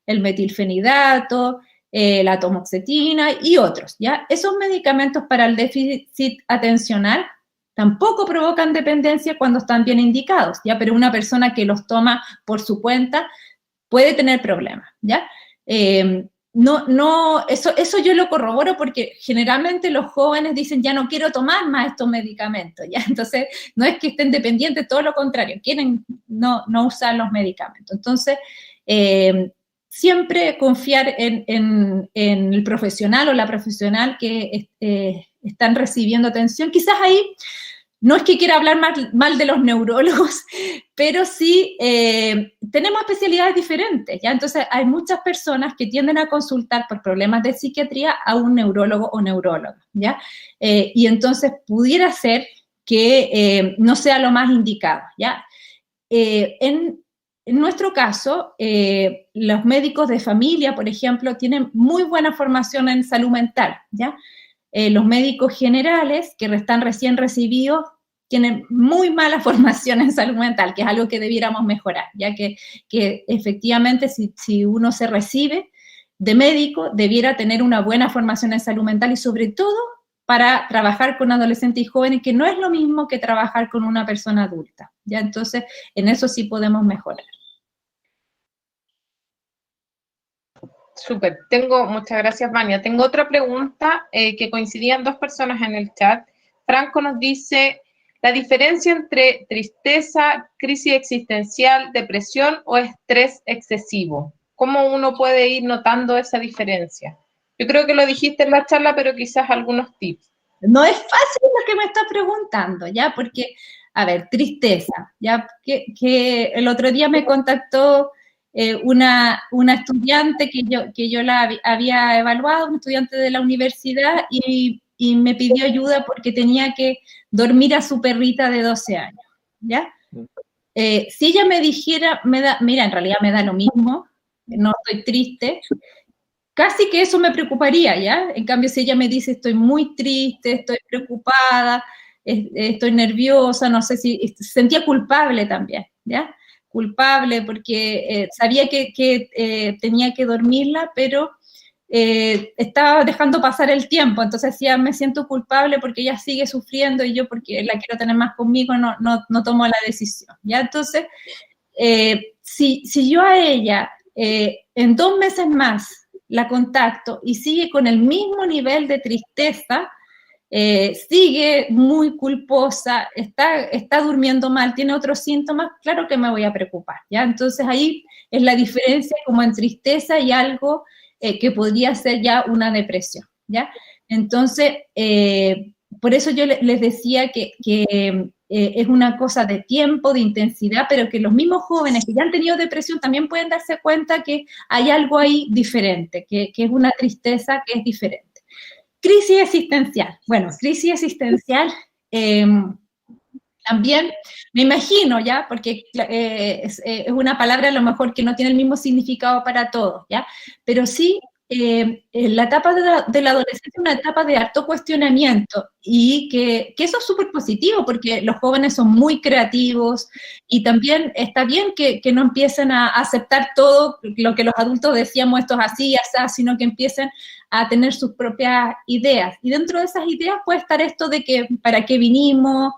el metilfenidato, la tamoxetina y otros, ¿ya? Esos medicamentos para el déficit atencional tampoco provocan dependencia cuando están bien indicados, ¿ya? Pero una persona que los toma por su cuenta puede tener problemas, ¿ya? Eso yo lo corroboro porque generalmente los jóvenes dicen, ya no quiero tomar más estos medicamentos, ¿ya? Entonces, no es que estén dependientes, todo lo contrario, quieren no usar los medicamentos. Entonces, siempre confiar en el profesional o la profesional que están recibiendo atención. Quizás ahí no es que quiera hablar mal de los neurólogos, pero sí tenemos especialidades diferentes, ¿ya? Entonces hay muchas personas que tienden a consultar por problemas de psiquiatría a un neurólogo o neuróloga, ¿ya? Y entonces pudiera ser que no sea lo más indicado, ¿ya? En nuestro caso, los médicos de familia, por ejemplo, tienen muy buena formación en salud mental, ¿ya? Los médicos generales, que están recién recibidos, tienen muy mala formación en salud mental, que es algo que debiéramos mejorar, ya que efectivamente si uno se recibe de médico, debiera tener una buena formación en salud mental y sobre todo para trabajar con adolescentes y jóvenes, que no es lo mismo que trabajar con una persona adulta, ¿ya? Entonces, en eso sí podemos mejorar. Súper. Muchas gracias, Vania. Tengo otra pregunta que coincidían dos personas en el chat. Franco nos dice, ¿la diferencia entre tristeza, crisis existencial, depresión o estrés excesivo? ¿Cómo uno puede ir notando esa diferencia? Yo creo que lo dijiste en la charla, pero quizás algunos tips. No es fácil lo que me estás preguntando, ¿ya? Porque, a ver, tristeza, ¿ya? Que el otro día me contactó una estudiante que yo la había evaluado, un estudiante de la universidad, y me pidió ayuda porque tenía que dormir a su perrita de 12 años, ¿ya? Si ella me dijera, mira, en realidad me da lo mismo, no estoy triste, casi que eso me preocuparía, ¿ya? En cambio, si ella me dice, estoy muy triste, estoy preocupada, estoy nerviosa, no sé si, sentía culpable también, ¿ya? Culpable porque sabía que tenía que dormirla, pero estaba dejando pasar el tiempo, entonces ya me siento culpable porque ella sigue sufriendo y yo porque la quiero tener más conmigo no tomo la decisión, ¿ya? Entonces, si yo a ella en 2 meses más la contacto y sigue con el mismo nivel de tristeza, sigue muy culposa, está durmiendo mal, tiene otros síntomas, claro que me voy a preocupar, ¿ya? Entonces ahí es la diferencia como en tristeza y algo que podría ser ya una depresión, ¿ya? Entonces, por eso yo les decía que es una cosa de tiempo, de intensidad, pero que los mismos jóvenes que ya han tenido depresión también pueden darse cuenta que hay algo ahí diferente, que es una tristeza que es diferente. Crisis existencial. Bueno, crisis existencial también, me imagino, ¿ya? Porque es una palabra a lo mejor que no tiene el mismo significado para todos, ¿ya? Pero sí, la etapa de la adolescencia es una etapa de harto cuestionamiento y que eso es súper positivo porque los jóvenes son muy creativos y también está bien que no empiecen a aceptar todo lo que los adultos decíamos, esto es así, así, sino que empiecen a tener sus propias ideas. Y dentro de esas ideas puede estar esto de que para qué vinimos,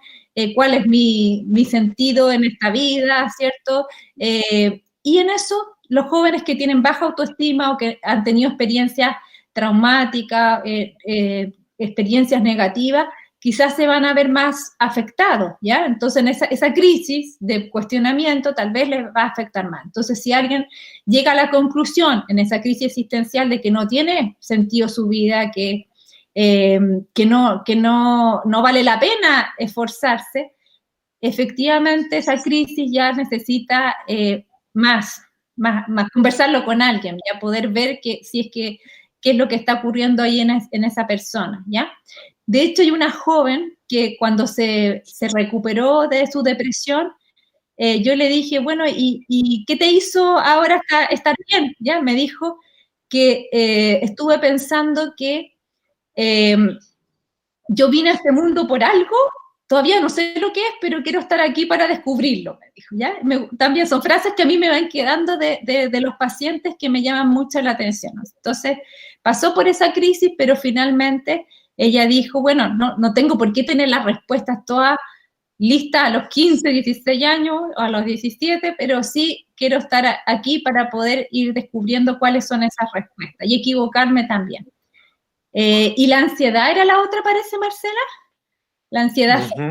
cuál es mi sentido en esta vida, ¿cierto? Y en eso, los jóvenes que tienen baja autoestima o que han tenido experiencias traumáticas, experiencias negativas, quizás se van a ver más afectados, ¿ya? Entonces, en esa crisis de cuestionamiento tal vez les va a afectar más. Entonces, si alguien llega a la conclusión en esa crisis existencial de que no tiene sentido su vida, que no vale la pena esforzarse, efectivamente esa crisis ya necesita más conversarlo con alguien, ya poder ver qué es lo que está ocurriendo ahí en esa persona, ¿ya? De hecho, hay una joven que cuando se recuperó de su depresión, yo le dije, bueno, ¿y qué te hizo ahora estar bien? ¿Ya? Me dijo que estuve pensando que yo vine a este mundo por algo, todavía no sé lo que es, pero quiero estar aquí para descubrirlo, me dijo, ¿ya? También son frases que a mí me van quedando de los pacientes que me llaman mucho la atención, ¿no? Entonces, pasó por esa crisis, pero finalmente ella dijo, bueno, no tengo por qué tener las respuestas todas listas a los 15, 16 años, o a los 17, pero sí quiero estar aquí para poder ir descubriendo cuáles son esas respuestas y equivocarme también. ¿Y la ansiedad era la otra, parece, Marcela? La ansiedad. Uh-huh.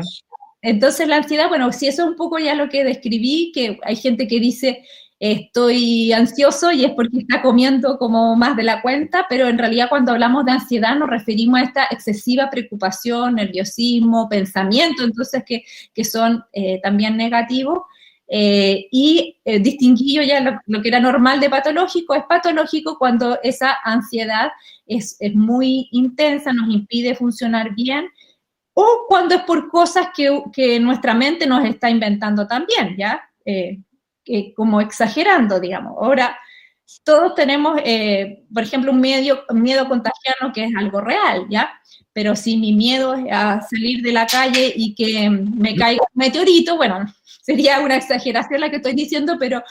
Entonces, la ansiedad, bueno, si eso es un poco ya lo que describí, que hay gente que dice, estoy ansioso y es porque está comiendo como más de la cuenta, pero en realidad cuando hablamos de ansiedad nos referimos a esta excesiva preocupación, nerviosismo, pensamiento, entonces que son también negativos. Distinguí yo ya lo que era normal de patológico, es patológico cuando esa ansiedad es muy intensa, nos impide funcionar bien, o cuando es por cosas que nuestra mente nos está inventando también, ¿ya? Como exagerando, digamos. Ahora, todos tenemos, por ejemplo, un miedo contagiano que es algo real, ¿ya? Pero si mi miedo es a salir de la calle y que me caiga un meteorito, bueno, sería una exageración la que estoy diciendo, pero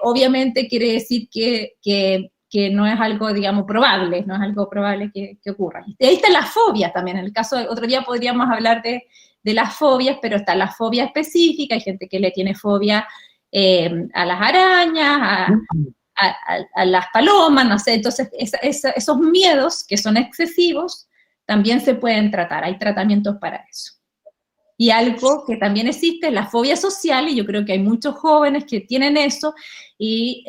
obviamente quiere decir que no es algo, digamos, probable, no es algo probable que ocurra. Y ahí está la fobia también, en el caso de, otro día podríamos hablar de las fobias, pero está la fobia específica, hay gente que le tiene fobia a las arañas, a las palomas, no sé, entonces esos miedos que son excesivos también se pueden tratar, hay tratamientos para eso. Y algo que también existe es la fobia social, y yo creo que hay muchos jóvenes que tienen eso, y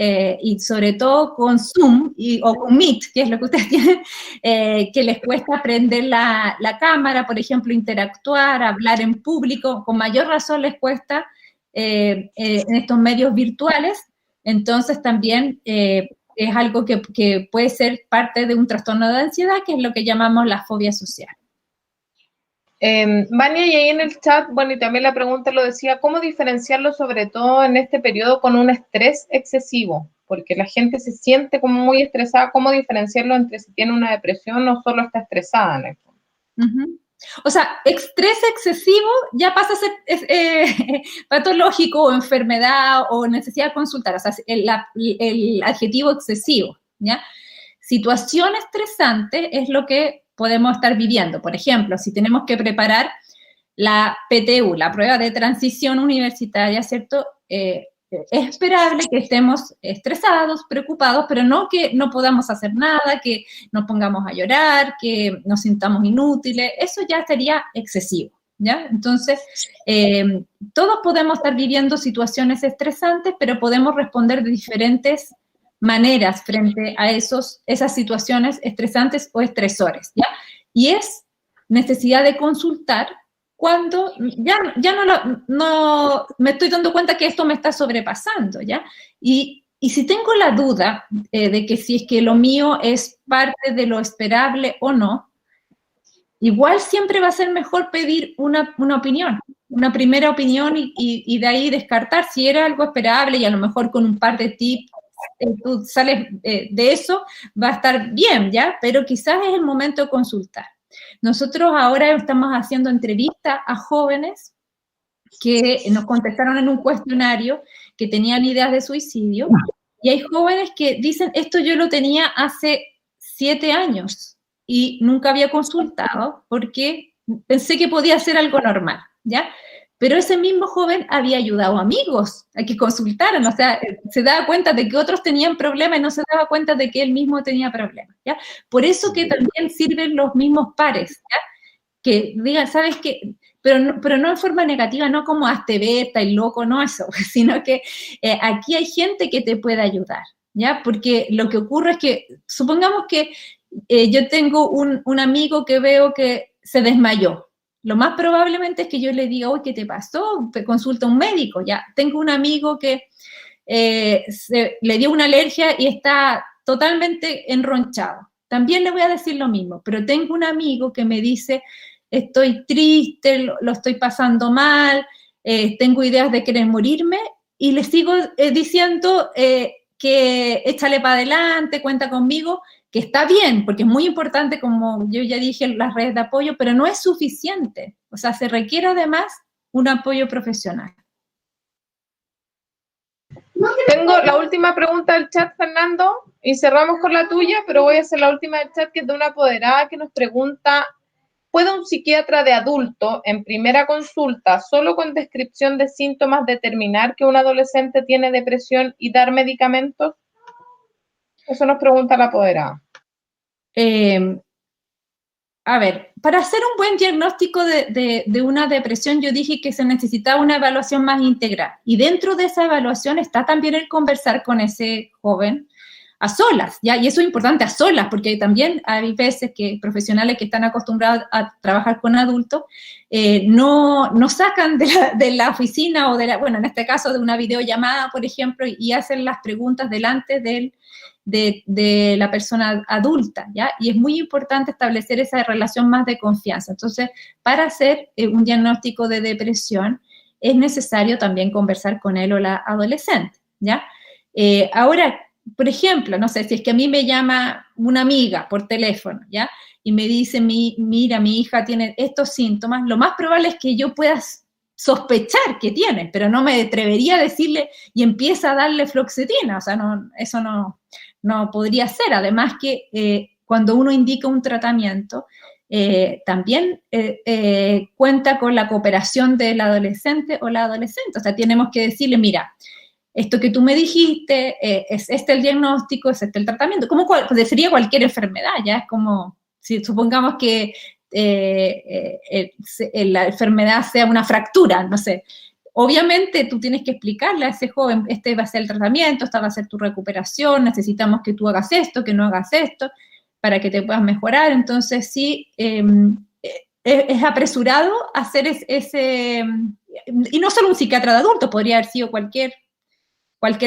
sobre todo con Zoom o con Meet, que es lo que ustedes tienen, que les cuesta prender la cámara, por ejemplo, interactuar, hablar en público, con mayor razón les cuesta en estos medios virtuales, entonces también es algo que puede ser parte de un trastorno de ansiedad, que es lo que llamamos la fobia social. Vania, y ahí en el chat, bueno, y también la pregunta lo decía, ¿cómo diferenciarlo sobre todo en este periodo con un estrés excesivo? Porque la gente se siente como muy estresada, ¿cómo diferenciarlo entre si tiene una depresión o solo está estresada en el fondo? O sea, estrés excesivo ya pasa a ser patológico o enfermedad o necesidad de consultar, o sea, el adjetivo excesivo, ¿ya? Situación estresante es lo que podemos estar viviendo. Por ejemplo, si tenemos que preparar la PTU, la prueba de transición universitaria, ¿cierto? Es esperable que estemos estresados, preocupados, pero no que no podamos hacer nada, que nos pongamos a llorar, que nos sintamos inútiles, eso ya sería excesivo, ¿ya? Entonces, todos podemos estar viviendo situaciones estresantes, pero podemos responder de diferentes maneras frente a esas situaciones estresantes o estresores, ¿ya? Y es necesidad de consultar cuando ya no me estoy dando cuenta que esto me está sobrepasando, ¿ya? Y si tengo la duda de que si es que lo mío es parte de lo esperable o no, igual siempre va a ser mejor pedir una opinión, una primera opinión y de ahí descartar si era algo esperable y a lo mejor con un par de tips tú sales de eso, va a estar bien, ¿ya? Pero quizás es el momento de consultar. Nosotros ahora estamos haciendo entrevistas a jóvenes que nos contestaron en un cuestionario que tenían ideas de suicidio, y hay jóvenes que dicen, esto yo lo tenía hace 7 años y nunca había consultado porque pensé que podía ser algo normal, ¿ya? Pero ese mismo joven había ayudado a amigos a que consultaran, o sea, se daba cuenta de que otros tenían problemas y no se daba cuenta de que él mismo tenía problemas, ¿ya? Por eso que también sirven los mismos pares, ¿ya? Que digan, ¿sabes qué? Pero no en forma negativa, no como hazte ver, está el loco, no eso, sino que aquí hay gente que te puede ayudar, ¿ya? Porque lo que ocurre es que, supongamos que yo tengo un amigo que veo que se desmayó. Lo más probablemente es que yo le diga, oye, ¿qué te pasó? Consulta a un médico, ya. Tengo un amigo que le dio una alergia y está totalmente enronchado. También le voy a decir lo mismo, pero tengo un amigo que me dice, estoy triste, lo estoy pasando mal, tengo ideas de querer morirme, y le sigo diciendo que échale para adelante, cuenta conmigo, que está bien, porque es muy importante, como yo ya dije, las redes de apoyo, pero no es suficiente. O sea, se requiere además un apoyo profesional. Tengo la última pregunta del chat, Fernando, y cerramos con la tuya, pero voy a hacer la última del chat, que es de una apoderada que nos pregunta, ¿puede un psiquiatra de adulto en primera consulta, solo con descripción de síntomas, determinar que un adolescente tiene depresión y dar medicamentos? Eso nos pregunta la apoderada. A ver, para hacer un buen diagnóstico de una depresión, yo dije que se necesitaba una evaluación más integral. Y dentro de esa evaluación está también el conversar con ese joven a solas, ¿ya? Y eso es importante, a solas, porque también hay veces que profesionales que están acostumbrados a trabajar con adultos no sacan de la oficina o bueno, en este caso de una videollamada, por ejemplo, y hacen las preguntas delante de la persona adulta, ¿ya? Y es muy importante establecer esa relación más de confianza. Entonces, para hacer un diagnóstico de depresión, es necesario también conversar con él o la adolescente, ¿ya? Ahora, por ejemplo, no sé, si es que a mí me llama una amiga por teléfono, ¿ya? Y me dice, mira, mi hija tiene estos síntomas, lo más probable es que yo pueda sospechar que tiene, pero no me atrevería a decirle y empieza a darle fluoxetina, o sea, eso no podría ser. Además que cuando uno indica un tratamiento, también cuenta con la cooperación del adolescente o la adolescente, o sea, tenemos que decirle, mira, esto que tú me dijiste, es este el diagnóstico, es este el tratamiento, como sería cualquier enfermedad, ya es como, si supongamos que la enfermedad sea una fractura, no sé, obviamente tú tienes que explicarle a ese joven, este va a ser el tratamiento, esta va a ser tu recuperación, necesitamos que tú hagas esto, que no hagas esto, para que te puedas mejorar. Entonces sí, es apresurado hacer ese, y no solo un psiquiatra de adultos, podría haber sido cualquier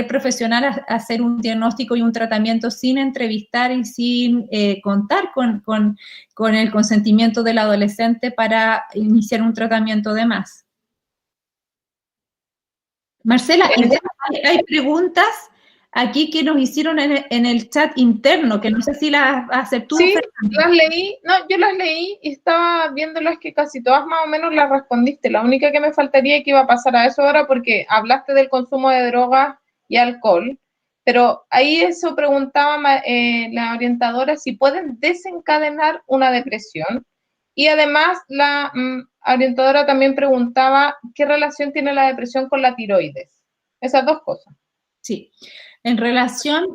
profesional hacer un diagnóstico y un tratamiento sin entrevistar y sin contar con el consentimiento del adolescente para iniciar un tratamiento de más. Marcela, hay preguntas aquí que nos hicieron en el chat interno, que no sé si las aceptó. Sí, las leí, no, yo las leí y estaba viéndolas que casi todas más o menos las respondiste. La única que me faltaría es que iba a pasar a eso ahora porque hablaste del consumo de drogas y alcohol, pero ahí eso preguntaba la orientadora si pueden desencadenar una depresión. Y además la orientadora también preguntaba qué relación tiene la depresión con la tiroides. Esas dos cosas. Sí, en relación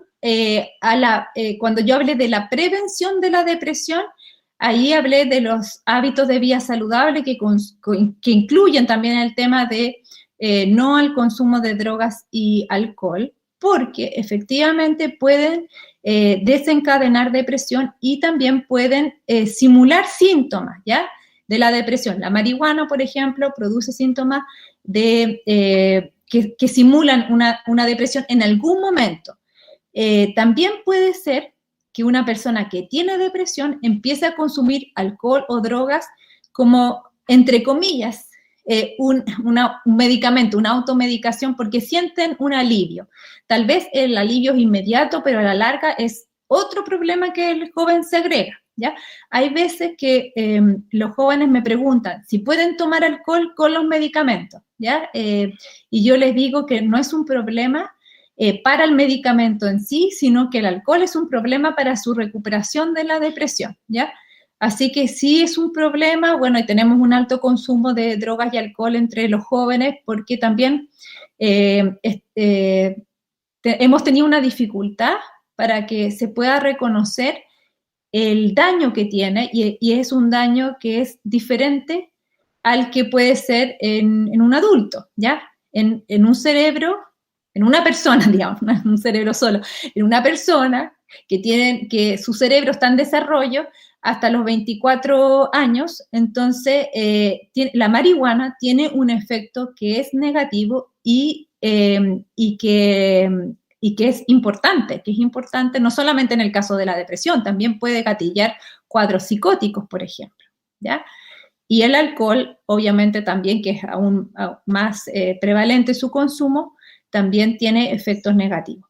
cuando yo hablé de la prevención de la depresión, ahí hablé de los hábitos de vida saludable que incluyen también el tema de no al consumo de drogas y alcohol, porque efectivamente pueden desencadenar depresión y también pueden simular síntomas, ¿ya? De la depresión. La marihuana, por ejemplo, produce síntomas que simulan una depresión en algún momento. También puede ser que una persona que tiene depresión empiece a consumir alcohol o drogas como, entre comillas, un medicamento, una automedicación, porque sienten un alivio. Tal vez el alivio es inmediato, pero a la larga es otro problema que el joven se agrega, ¿ya? Hay veces que los jóvenes me preguntan si pueden tomar alcohol con los medicamentos, ¿ya? Y yo les digo que no es un problema para el medicamento en sí, sino que el alcohol es un problema para su recuperación de la depresión, ¿ya? Así que sí es un problema, bueno, y tenemos un alto consumo de drogas y alcohol entre los jóvenes porque también hemos tenido una dificultad para que se pueda reconocer el daño que tiene y es un daño que es diferente al que puede ser en un adulto, ¿ya? En un cerebro, en una persona, digamos, no es un cerebro solo, en una persona que su cerebro está en desarrollo hasta los 24 años, entonces la marihuana tiene un efecto que es negativo y que es importante no solamente en el caso de la depresión, también puede gatillar cuadros psicóticos, por ejemplo, ¿ya? Y el alcohol, obviamente también, que es aún más prevalente su consumo, también tiene efectos negativos.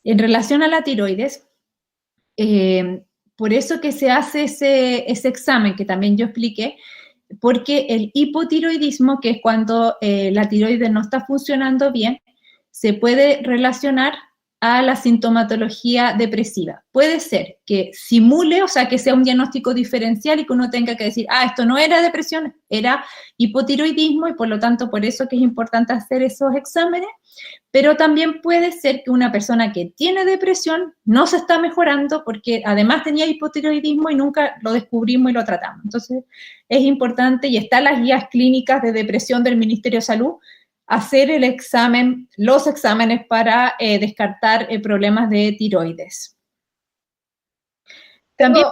En relación a la tiroides, por eso que se hace ese examen que también yo expliqué, porque el hipotiroidismo, que es cuando la tiroides no está funcionando bien, se puede relacionar a la sintomatología depresiva. Puede ser que simule, o sea, que sea un diagnóstico diferencial y que uno tenga que decir, esto no era depresión, era hipotiroidismo, y por lo tanto, por eso que es importante hacer esos exámenes. Pero también puede ser que una persona que tiene depresión no se está mejorando porque además tenía hipotiroidismo y nunca lo descubrimos y lo tratamos. Entonces, es importante, y están las guías clínicas de depresión del Ministerio de Salud, hacer el examen, los exámenes para descartar problemas de tiroides. También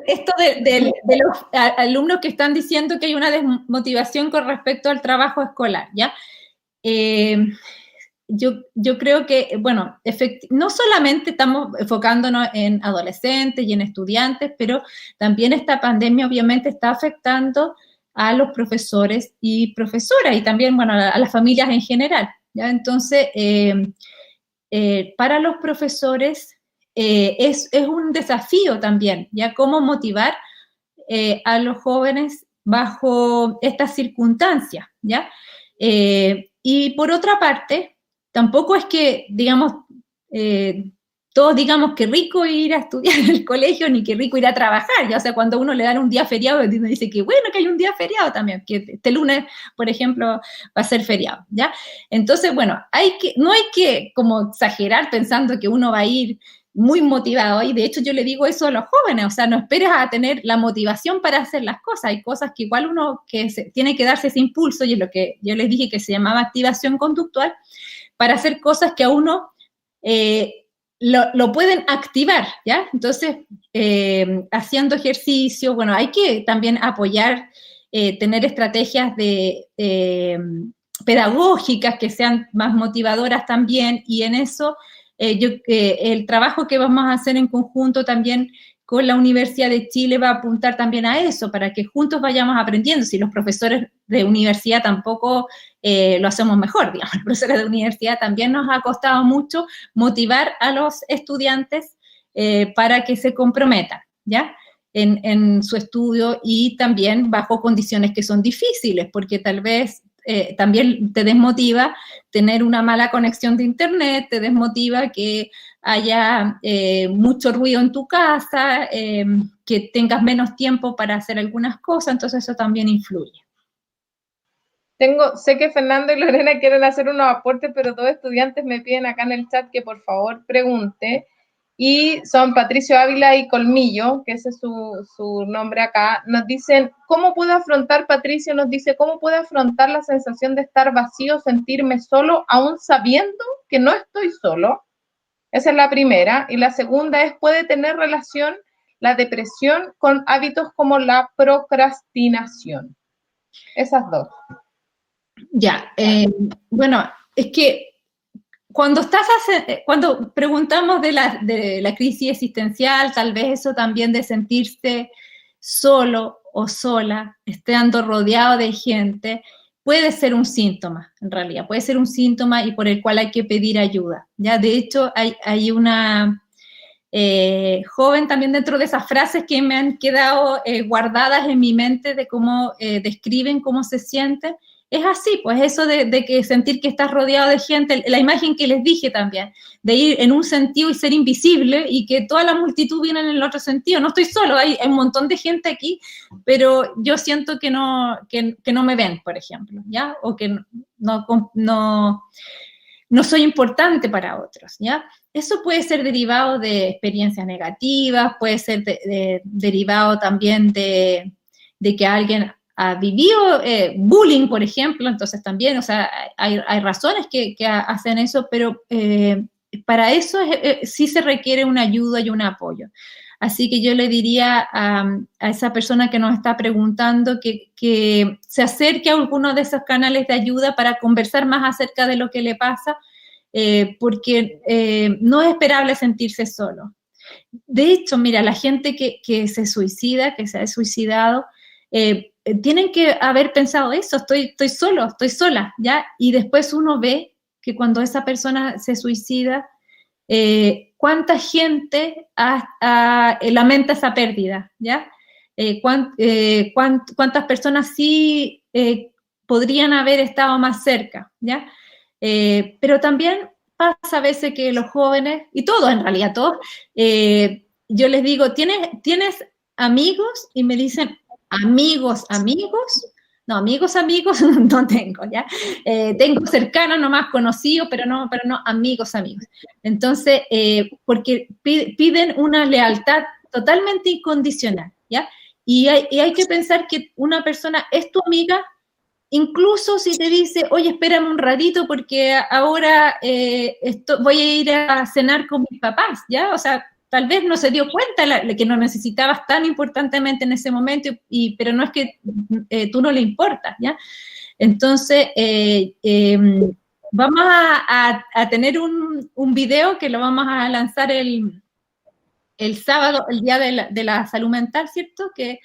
esto de los alumnos que están diciendo que hay una desmotivación con respecto al trabajo escolar, ¿ya? Yo creo que, bueno, no solamente estamos enfocándonos en adolescentes y en estudiantes, pero también esta pandemia obviamente está afectando a los profesores y profesoras, y también, bueno, a las familias en general, ¿ya? Entonces, para los profesores es un desafío también, ¿ya? Cómo motivar a los jóvenes bajo estas circunstancias, ¿ya? Y por otra parte, tampoco es que, digamos, todos digamos que rico ir a estudiar en el colegio, ni que rico ir a trabajar, ya, o sea, cuando uno le dan un día feriado, uno dice que bueno que hay un día feriado también, que este lunes, por ejemplo, va a ser feriado, ¿ya? Entonces, bueno, no hay que como exagerar pensando que uno va a ir muy motivado, y de hecho yo le digo eso a los jóvenes, o sea, no esperes a tener la motivación para hacer las cosas, hay cosas que igual uno tiene que darse ese impulso, y es lo que yo les dije que se llamaba activación conductual, para hacer cosas que a uno lo pueden activar, ¿ya? Entonces, haciendo ejercicio, bueno, hay que también apoyar, tener estrategias pedagógicas que sean más motivadoras también, y en eso el trabajo que vamos a hacer en conjunto también con la Universidad de Chile va a apuntar también a eso, para que juntos vayamos aprendiendo. Si los profesores de universidad tampoco lo hacemos mejor, digamos, los profesores de universidad también nos ha costado mucho motivar a los estudiantes para que se comprometan, ¿ya? En su estudio, y también bajo condiciones que son difíciles, porque tal vez también te desmotiva tener una mala conexión de internet, te desmotiva que haya mucho ruido en tu casa, que tengas menos tiempo para hacer algunas cosas, entonces eso también influye. Sé que Fernando y Lorena quieren hacer unos aportes, pero dos estudiantes me piden acá en el chat que por favor pregunte, y son Patricio Ávila y Colmillo, que ese es su nombre acá. Nos dicen, ¿cómo puedo afrontar, Patricio nos dice, cómo puedo afrontar la sensación de estar vacío, sentirme solo, aún sabiendo que no estoy solo? Esa es la primera. Y la segunda es, ¿puede tener relación la depresión con hábitos como la procrastinación? Esas dos. Ya, bueno, es que cuando preguntamos de la crisis existencial, tal vez eso también de sentirse solo o sola, estando rodeado de gente, puede ser un síntoma, en realidad, puede ser un síntoma y por el cual hay que pedir ayuda, ¿ya? De hecho, hay una joven también dentro de esas frases que me han quedado guardadas en mi mente de cómo describen cómo se sienten. Es así, pues eso de que sentir que estás rodeado de gente, la imagen que les dije también, de ir en un sentido y ser invisible y que toda la multitud viene en el otro sentido. No estoy solo, hay un montón de gente aquí, pero yo siento que no me ven, por ejemplo, ¿ya? O que no soy importante para otros, ¿ya? Eso puede ser derivado de experiencias negativas, puede ser derivado también de que alguien ha vivido bullying, por ejemplo, entonces también, o sea, hay razones que hacen eso, pero para eso sí se requiere una ayuda y un apoyo. Así que yo le diría a esa persona que nos está preguntando que se acerque a alguno de esos canales de ayuda para conversar más acerca de lo que le pasa, porque no es esperable sentirse solo. De hecho, mira, la gente que se suicida, que se ha suicidado, tienen que haber pensado eso, estoy solo, estoy sola, ¿ya? Y después uno ve que cuando esa persona se suicida, cuánta gente lamenta esa pérdida, ¿ya? Cuántas personas sí podrían haber estado más cerca, ¿ya? Pero también pasa a veces que los jóvenes, y todos en realidad, todos, yo les digo, ¿tienes amigos? Y me dicen, amigos, no, amigos no tengo, ¿ya? Tengo cercanos, nomás conocidos, pero no amigos. Entonces, porque piden una lealtad totalmente incondicional, ¿ya? Y hay que pensar que una persona es tu amiga, incluso si te dice, oye, espérame un ratito porque ahora voy a ir a cenar con mis papás, ¿ya? O sea, tal vez no se dio cuenta que no necesitabas tan importantemente en ese momento, pero no es que tú no le importas, ¿ya? Entonces, vamos a tener un video que lo vamos a lanzar el sábado, el Día de la Salud Mental, ¿cierto? Que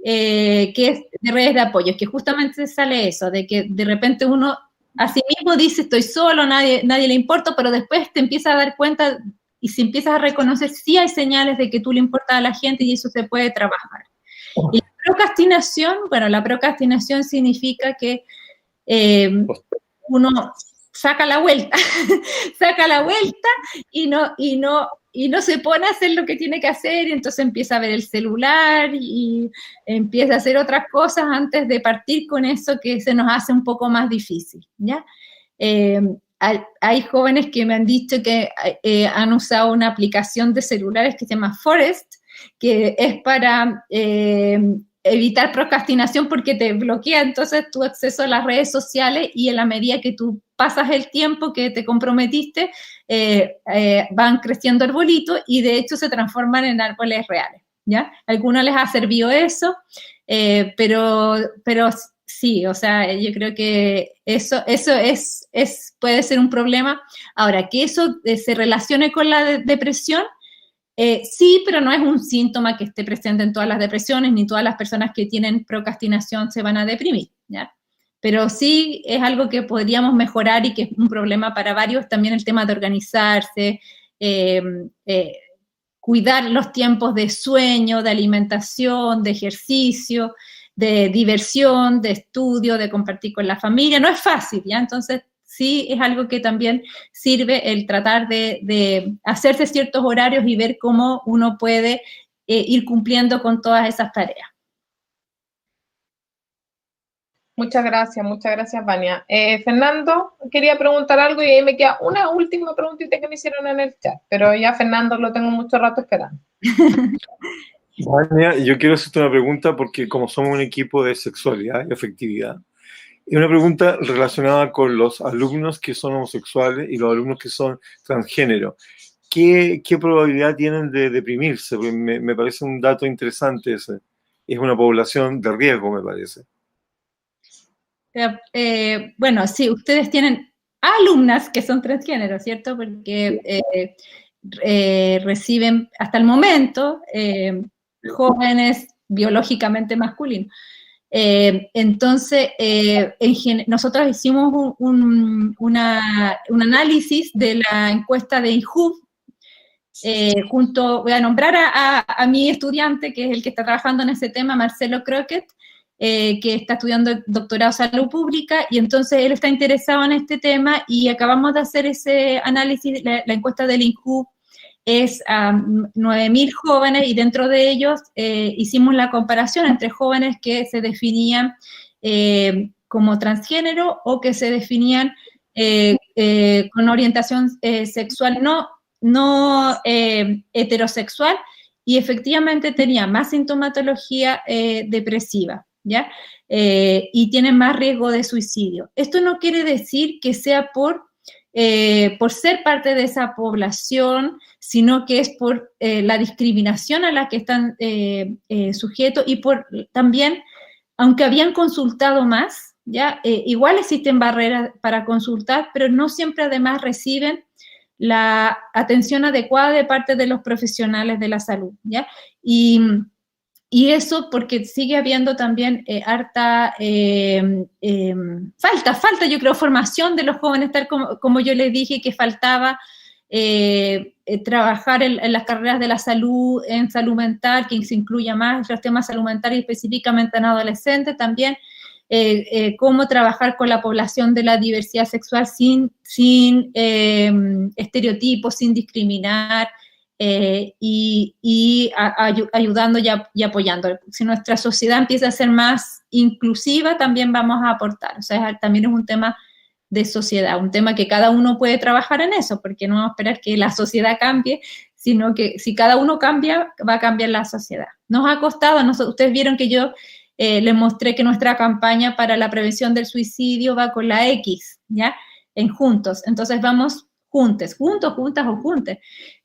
es de redes de apoyo, que justamente sale eso, de que de repente uno a sí mismo dice, estoy solo, nadie le importa, pero después te empiezas a dar cuenta y si empiezas a reconocer, sí hay señales de que tú le importas a la gente y eso se puede trabajar. Y la procrastinación significa que uno saca la vuelta y no se pone a hacer lo que tiene que hacer, y entonces empieza a ver el celular y empieza a hacer otras cosas antes de partir con eso que se nos hace un poco más difícil, ¿ya? Hay jóvenes que me han dicho que han usado una aplicación de celulares que se llama Forest, que es para evitar procrastinación porque te bloquea entonces tu acceso a las redes sociales, y en la medida que tú pasas el tiempo que te comprometiste, van creciendo arbolitos y de hecho se transforman en árboles reales, ¿ya? A algunos les ha servido eso, pero sí, o sea, yo creo que eso puede ser un problema. Ahora, que eso se relacione con la depresión, sí, pero no es un síntoma que esté presente en todas las depresiones, ni todas las personas que tienen procrastinación se van a deprimir, ¿ya? Pero sí es algo que podríamos mejorar y que es un problema para varios, también el tema de organizarse, cuidar los tiempos de sueño, de alimentación, de ejercicio, de diversión, de estudio, de compartir con la familia. No es fácil, ¿ya? Entonces, sí es algo que también sirve el tratar de hacerse ciertos horarios y ver cómo uno puede ir cumpliendo con todas esas tareas. Muchas gracias, Vania. Fernando, quería preguntar algo y ahí me queda una última preguntita que me hicieron en el chat, pero ya Fernando lo tengo mucho rato esperando. Vania, yo quiero hacerte una pregunta porque como somos un equipo de sexualidad y afectividad, y una pregunta relacionada con los alumnos que son homosexuales y los alumnos que son transgénero. ¿Qué probabilidad tienen de deprimirse? Porque me parece un dato interesante ese. Es una población de riesgo, me parece. Bueno, sí, ustedes tienen alumnas que son transgénero, ¿cierto? Porque reciben hasta el momento jóvenes biológicamente masculinos. Entonces, nosotros hicimos un análisis de la encuesta de INJUV, voy a nombrar a mi estudiante, que es el que está trabajando en ese tema, Marcelo Croquet, que está estudiando doctorado en salud pública, y entonces él está interesado en este tema, y acabamos de hacer ese análisis. La encuesta del INJUV es a 9.000 jóvenes, y dentro de ellos hicimos la comparación entre jóvenes que se definían como transgénero o que se definían con orientación sexual no heterosexual, y efectivamente tenía más sintomatología depresiva, ¿ya? Y tienen más riesgo de suicidio. Esto no quiere decir que sea por ser parte de esa población, sino que es por la discriminación a la que están sujetos, y por también, aunque habían consultado más, ¿ya? Igual existen barreras para consultar, pero no siempre además reciben la atención adecuada de parte de los profesionales de la salud, ¿ya? Y eso porque sigue habiendo también harta falta, yo creo, formación de los jóvenes, tal como yo les dije, que faltaba trabajar en las carreras de la salud, en salud mental, que se incluya más los temas de salud mental y específicamente en adolescentes también. cómo trabajar con la población de la diversidad sexual sin estereotipos, sin discriminar, ayudando y apoyando. Si nuestra sociedad empieza a ser más inclusiva, también vamos a aportar. O sea, también es un tema de sociedad, un tema que cada uno puede trabajar en eso, porque no vamos a esperar que la sociedad cambie, sino que si cada uno cambia, va a cambiar la sociedad. Nos ha costado, ustedes vieron que yo les mostré que nuestra campaña para la prevención del suicidio va con la X, ¿ya? En juntos. Entonces vamos juntas o juntes.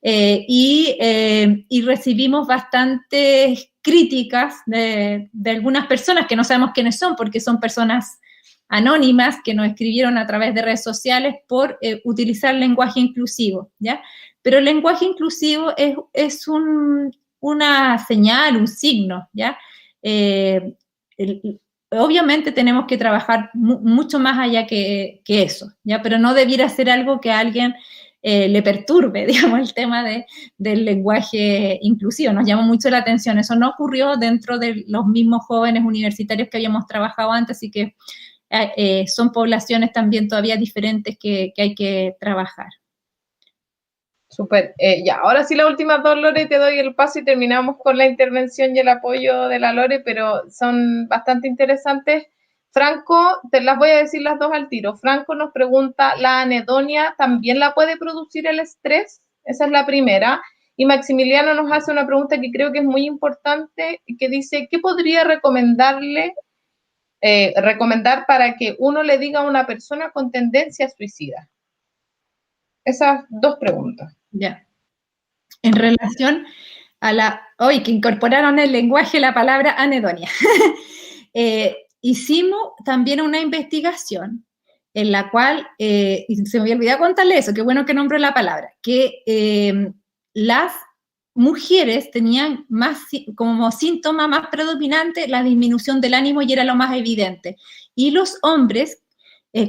Y recibimos bastantes críticas de algunas personas que no sabemos quiénes son, porque son personas anónimas que nos escribieron a través de redes sociales por utilizar lenguaje inclusivo, ¿ya? Pero el lenguaje inclusivo es una señal, un signo, ¿ya? Obviamente tenemos que trabajar mucho más allá que eso, ¿ya? Pero no debiera ser algo que a alguien le perturbe, digamos, el tema del lenguaje inclusivo. Nos llamó mucho la atención. Eso no ocurrió dentro de los mismos jóvenes universitarios que habíamos trabajado antes, así que son poblaciones también todavía diferentes que hay que trabajar. Súper. Ya, ahora sí las últimas dos, Lore, te doy el paso y terminamos con la intervención y el apoyo de la Lore, pero son bastante interesantes. Franco, te las voy a decir las dos al tiro. Franco nos pregunta, ¿la anedonia también la puede producir el estrés? Esa es la primera. Y Maximiliano nos hace una pregunta que creo que es muy importante, que dice, ¿qué podría recomendar para que uno le diga a una persona con tendencia suicida? Esas dos preguntas. Ya. En relación a hoy que incorporaron el lenguaje la palabra anedonia. Hicimos también una investigación en la cual, y se me había olvidado contarle eso, qué bueno que nombró la palabra, que las mujeres tenían más, como síntoma más predominante, la disminución del ánimo y era lo más evidente. Y los hombres,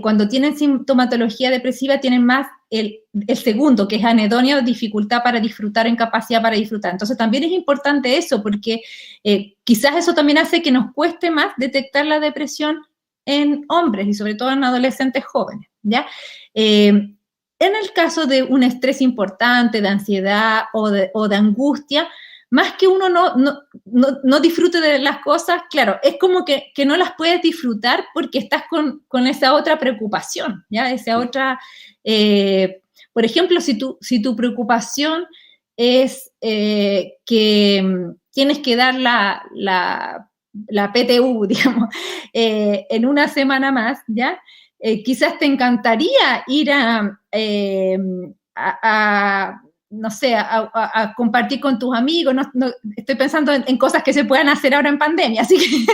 cuando tienen sintomatología depresiva, tienen más el segundo, que es anedonia, dificultad para disfrutar, incapacidad para disfrutar. Entonces también es importante eso, porque quizás eso también hace que nos cueste más detectar la depresión en hombres y sobre todo en adolescentes jóvenes, ¿ya? En el caso de un estrés importante, de ansiedad o de angustia, más que uno no disfrute de las cosas, claro, es como que no las puedes disfrutar porque estás con esa otra preocupación, ¿ya? Esa otra, por ejemplo, si tu preocupación es que tienes que dar la PTU, digamos, en una semana más, ¿ya? Quizás te encantaría ir no sé, a compartir con tus amigos. No, estoy pensando en cosas que se puedan hacer ahora en pandemia, así que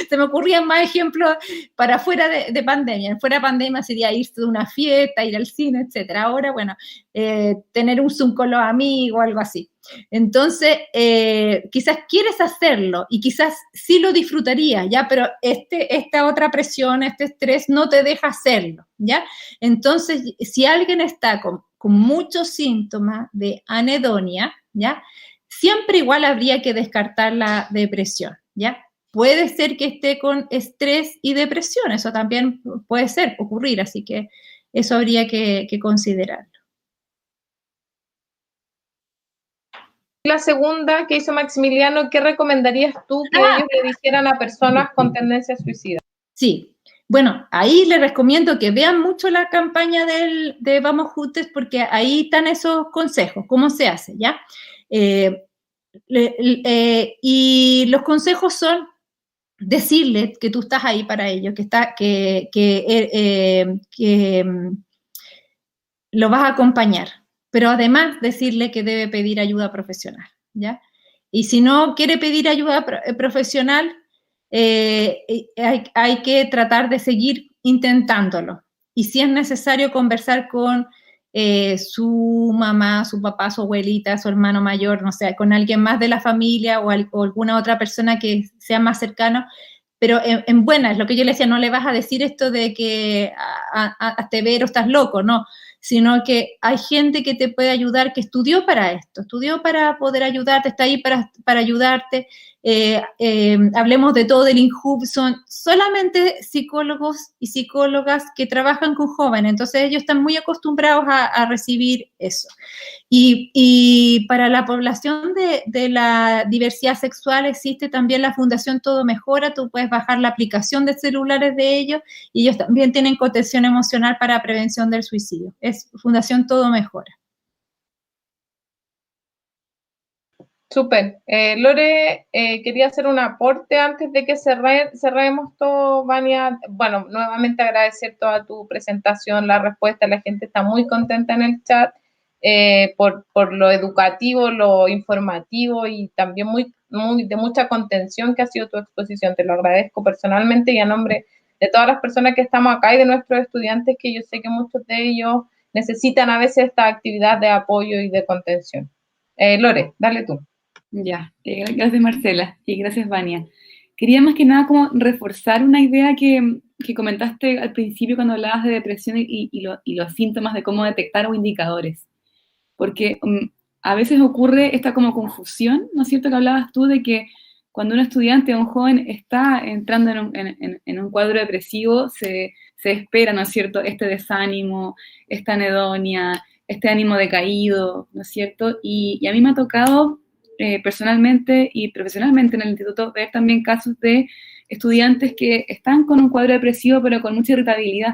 se me ocurrían más ejemplos para fuera de pandemia. Fuera de pandemia sería irse de una fiesta, ir al cine, etc. Ahora, bueno, tener un Zoom con los amigos, algo así. Entonces, quizás quieres hacerlo y quizás sí lo disfrutarías, ¿ya? Pero esta otra presión, este estrés no te deja hacerlo, ¿ya? Entonces, si alguien está con muchos síntomas de anedonia, ¿ya? Siempre igual habría que descartar la depresión, ¿ya? Puede ser que esté con estrés y depresión, eso también puede ocurrir, así que eso habría que considerarlo. La segunda que hizo Maximiliano, ¿qué recomendarías tú que ellos le dijeran a personas con tendencia suicida? Sí. Bueno, ahí les recomiendo que vean mucho la campaña de Vamos Juntos porque ahí están esos consejos, cómo se hace, ¿ya? Y los consejos son decirles que tú estás ahí para ellos, que lo vas a acompañar, pero además decirle que debe pedir ayuda profesional, ¿ya? Y si no quiere pedir ayuda profesional, hay que tratar de seguir intentándolo. Y si es necesario conversar con su mamá, su papá, su abuelita, su hermano mayor, no sé, con alguien más de la familia o alguna otra persona que sea más cercana, pero en buenas, lo que yo le decía, no le vas a decir esto de que hazte ver o estás loco, no, sino que hay gente que te puede ayudar, que estudió para esto, estudió para poder ayudarte, está ahí para ayudarte, Hablemos de todo del INJUV, son solamente psicólogos y psicólogas que trabajan con jóvenes, entonces ellos están muy acostumbrados a recibir eso. Y para la población de la diversidad sexual existe también la Fundación Todo Mejora, tú puedes bajar la aplicación de celulares de ellos, y ellos también tienen contención emocional para prevención del suicidio, es Fundación Todo Mejora. Súper. Lore, quería hacer un aporte antes de que cerremos todo, Vania. Bueno, nuevamente agradecer toda tu presentación, la respuesta. La gente está muy contenta en el chat por lo educativo, lo informativo y también de mucha contención que ha sido tu exposición. Te lo agradezco personalmente y a nombre de todas las personas que estamos acá y de nuestros estudiantes, que yo sé que muchos de ellos necesitan a veces esta actividad de apoyo y de contención. Lore, dale tú. Ya, gracias Marcela y gracias Vania. Quería más que nada como reforzar una idea que comentaste al principio cuando hablabas de depresión y los síntomas de cómo detectar o indicadores. Porque a veces ocurre esta como confusión, ¿no es cierto?, que hablabas tú de que cuando un estudiante o un joven está entrando en un cuadro depresivo, se espera, ¿no es cierto?, este desánimo, esta anedonia, este ánimo decaído, ¿no es cierto? Y a mí me ha tocado personalmente y profesionalmente en el instituto ver también casos de estudiantes que están con un cuadro depresivo pero con mucha irritabilidad,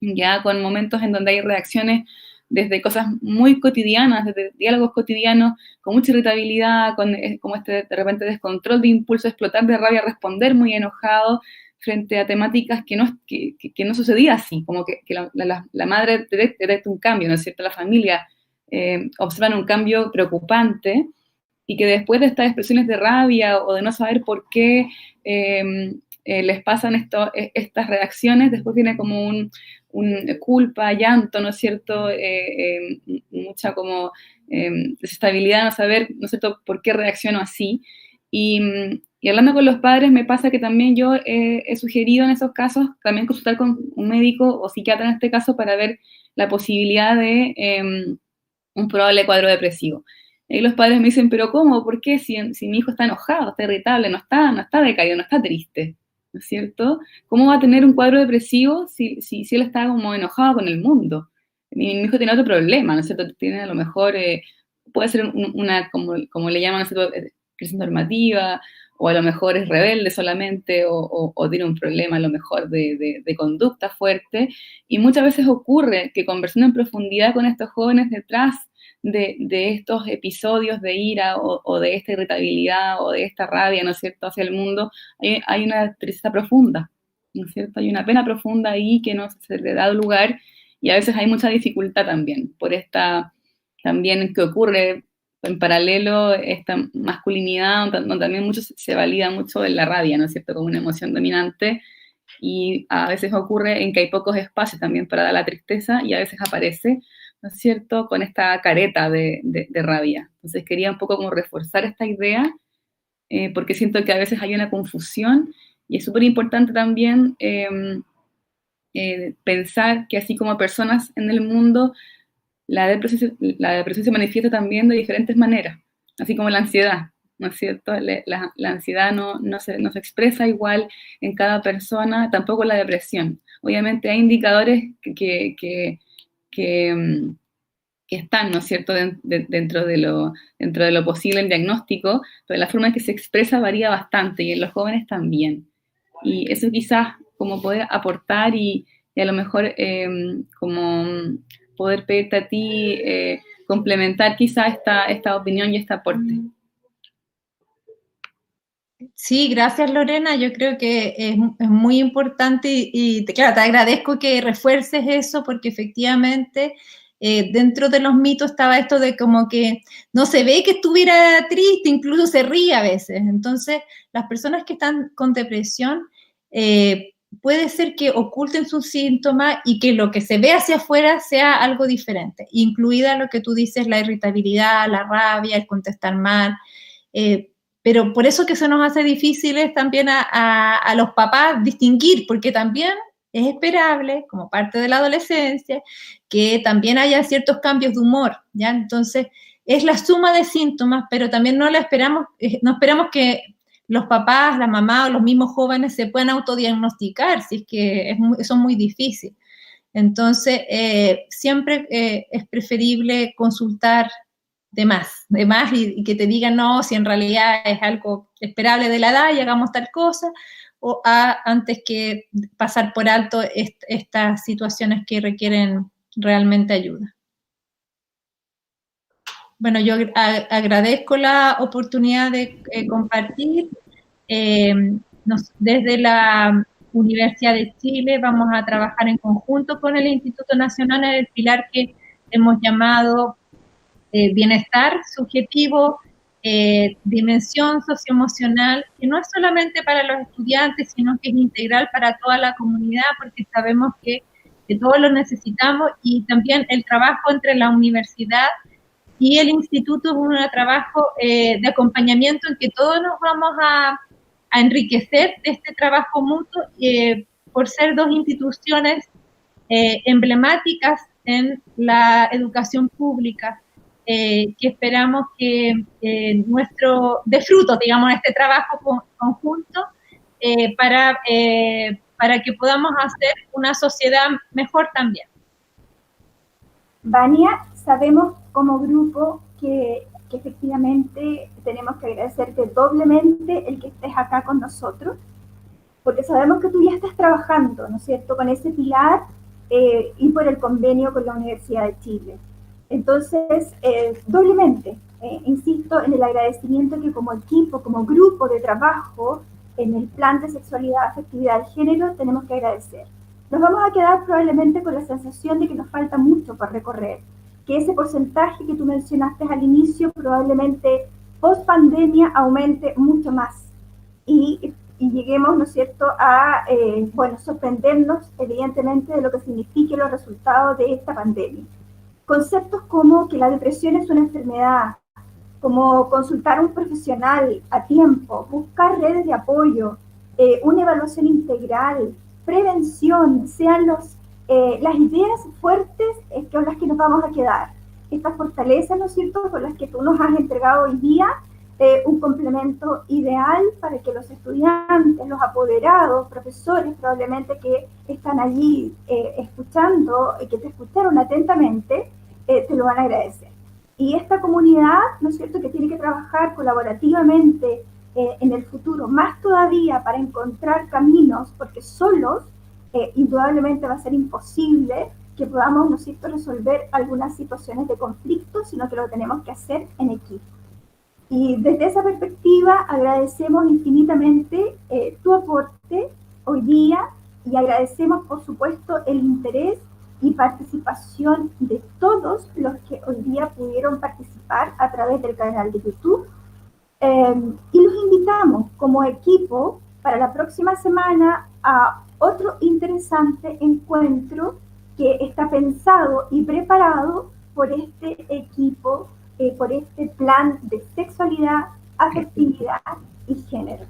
ya con momentos en donde hay reacciones desde cosas muy cotidianas, desde diálogos cotidianos, con mucha irritabilidad, con como de repente descontrol de impulso, explotar de rabia, responder muy enojado frente a temáticas que no sucedía así, como que la madre detecta un cambio, ¿no es cierto? La familia observan un cambio preocupante, y que después de estas expresiones de rabia o de no saber por qué les pasan estas reacciones, después viene como un culpa, llanto, ¿no es cierto? Mucha como desestabilidad, no saber, ¿no es cierto?, por qué reacciono así. Y hablando con los padres, me pasa que también yo he sugerido en esos casos también consultar con un médico o psiquiatra en este caso para ver la posibilidad de un probable cuadro depresivo. Y los padres me dicen, ¿pero cómo? ¿Por qué? Si mi hijo está enojado, está irritable, no está decaído, no está triste, ¿no es cierto? ¿Cómo va a tener un cuadro depresivo si él está como enojado con el mundo? Mi hijo tiene otro problema, ¿no es cierto? Tiene a lo mejor, puede ser una como le llaman, ¿no es cierto?, crisis normativa, o a lo mejor es rebelde solamente, o tiene un problema a lo mejor de conducta fuerte, y muchas veces ocurre que conversando en profundidad con estos jóvenes detrás de estos episodios de ira o de esta irritabilidad o de esta rabia, ¿no es cierto?, hacia el mundo, hay una tristeza profunda, ¿no es cierto? Hay una pena profunda ahí que no se le da lugar, y a veces hay mucha dificultad también por esta, también que ocurre en paralelo esta masculinidad, donde también mucho se valida mucho de la rabia, ¿no es cierto?, como una emoción dominante, y a veces ocurre en que hay pocos espacios también para dar la tristeza, y a veces aparece, ¿no es cierto?, con esta careta de rabia. Entonces quería un poco como reforzar esta idea, porque siento que a veces hay una confusión, y es súper importante también pensar que así como personas en el mundo, la depresión se manifiesta también de diferentes maneras, así como la ansiedad, ¿no es cierto? La ansiedad no se expresa igual en cada persona, tampoco la depresión. Obviamente hay indicadores que están, ¿no es cierto?, dentro de lo posible en diagnóstico, pero la forma en que se expresa varía bastante, y en los jóvenes también. Y eso quizás como poder aportar y a lo mejor como poder pedirte a ti complementar quizás esta opinión y este aporte. Sí, gracias Lorena, yo creo que es muy importante y claro, te agradezco que refuerces eso, porque efectivamente dentro de los mitos estaba esto de como que no se ve que estuviera triste, incluso se ríe a veces. Entonces, las personas que están con depresión puede ser que oculten sus síntomas y que lo que se ve hacia afuera sea algo diferente, incluida lo que tú dices, la irritabilidad, la rabia, el contestar mal, pero por eso que se nos hace difícil es también a los papás distinguir, porque también es esperable, como parte de la adolescencia, que también haya ciertos cambios de humor, ¿ya? Entonces, es la suma de síntomas, pero también no esperamos que los papás, la mamá o los mismos jóvenes se puedan autodiagnosticar, si es que eso es muy difícil. Entonces, siempre es preferible consultar de más y que te digan, no, si en realidad es algo esperable de la edad y hagamos tal cosa, o antes que pasar por alto estas situaciones que requieren realmente ayuda. Bueno, yo agradezco la oportunidad de compartir. Desde la Universidad de Chile vamos a trabajar en conjunto con el Instituto Nacional en el pilar que hemos llamado bienestar subjetivo, dimensión socioemocional, que no es solamente para los estudiantes, sino que es integral para toda la comunidad, porque sabemos que todos lo necesitamos, y también el trabajo entre la universidad y el instituto es un trabajo de acompañamiento en que todos nos vamos a enriquecer de este trabajo mutuo por ser dos instituciones emblemáticas en la educación pública, que esperamos que de fruto, digamos, este trabajo conjunto para que podamos hacer una sociedad mejor también. Vania, sabemos como grupo que efectivamente tenemos que agradecerte doblemente el que estés acá con nosotros, porque sabemos que tú ya estás trabajando, ¿no es cierto?, con ese pilar y por el convenio con la Universidad de Chile. Entonces, doblemente, insisto en el agradecimiento que como equipo, como grupo de trabajo en el plan de sexualidad, afectividad y género tenemos que agradecer. Nos vamos a quedar probablemente con la sensación de que nos falta mucho por recorrer, que ese porcentaje que tú mencionaste al inicio probablemente post pandemia aumente mucho más y lleguemos, ¿no es cierto?, a sorprendernos evidentemente de lo que signifiquen los resultados de esta pandemia. Conceptos como que la depresión es una enfermedad, como consultar a un profesional a tiempo, buscar redes de apoyo, una evaluación integral, prevención, sean las ideas fuertes con las que nos vamos a quedar. Estas fortalezas, ¿no es cierto?, con las que tú nos has entregado hoy día, un complemento ideal para que los estudiantes, los apoderados, profesores probablemente que están allí escuchando y que te escucharon atentamente, te lo van a agradecer. Y esta comunidad, ¿no es cierto?, que tiene que trabajar colaborativamente en el futuro, más todavía para encontrar caminos, porque solos indudablemente va a ser imposible que podamos, ¿no es cierto?, resolver algunas situaciones de conflicto, sino que lo tenemos que hacer en equipo. Y desde esa perspectiva agradecemos infinitamente tu aporte hoy día y agradecemos, por supuesto, el interés y participación de todos los que hoy día pudieron participar a través del canal de YouTube. Y los invitamos como equipo para la próxima semana a otro interesante encuentro que está pensado y preparado por este equipo, por este plan de sexualidad, afectividad y género.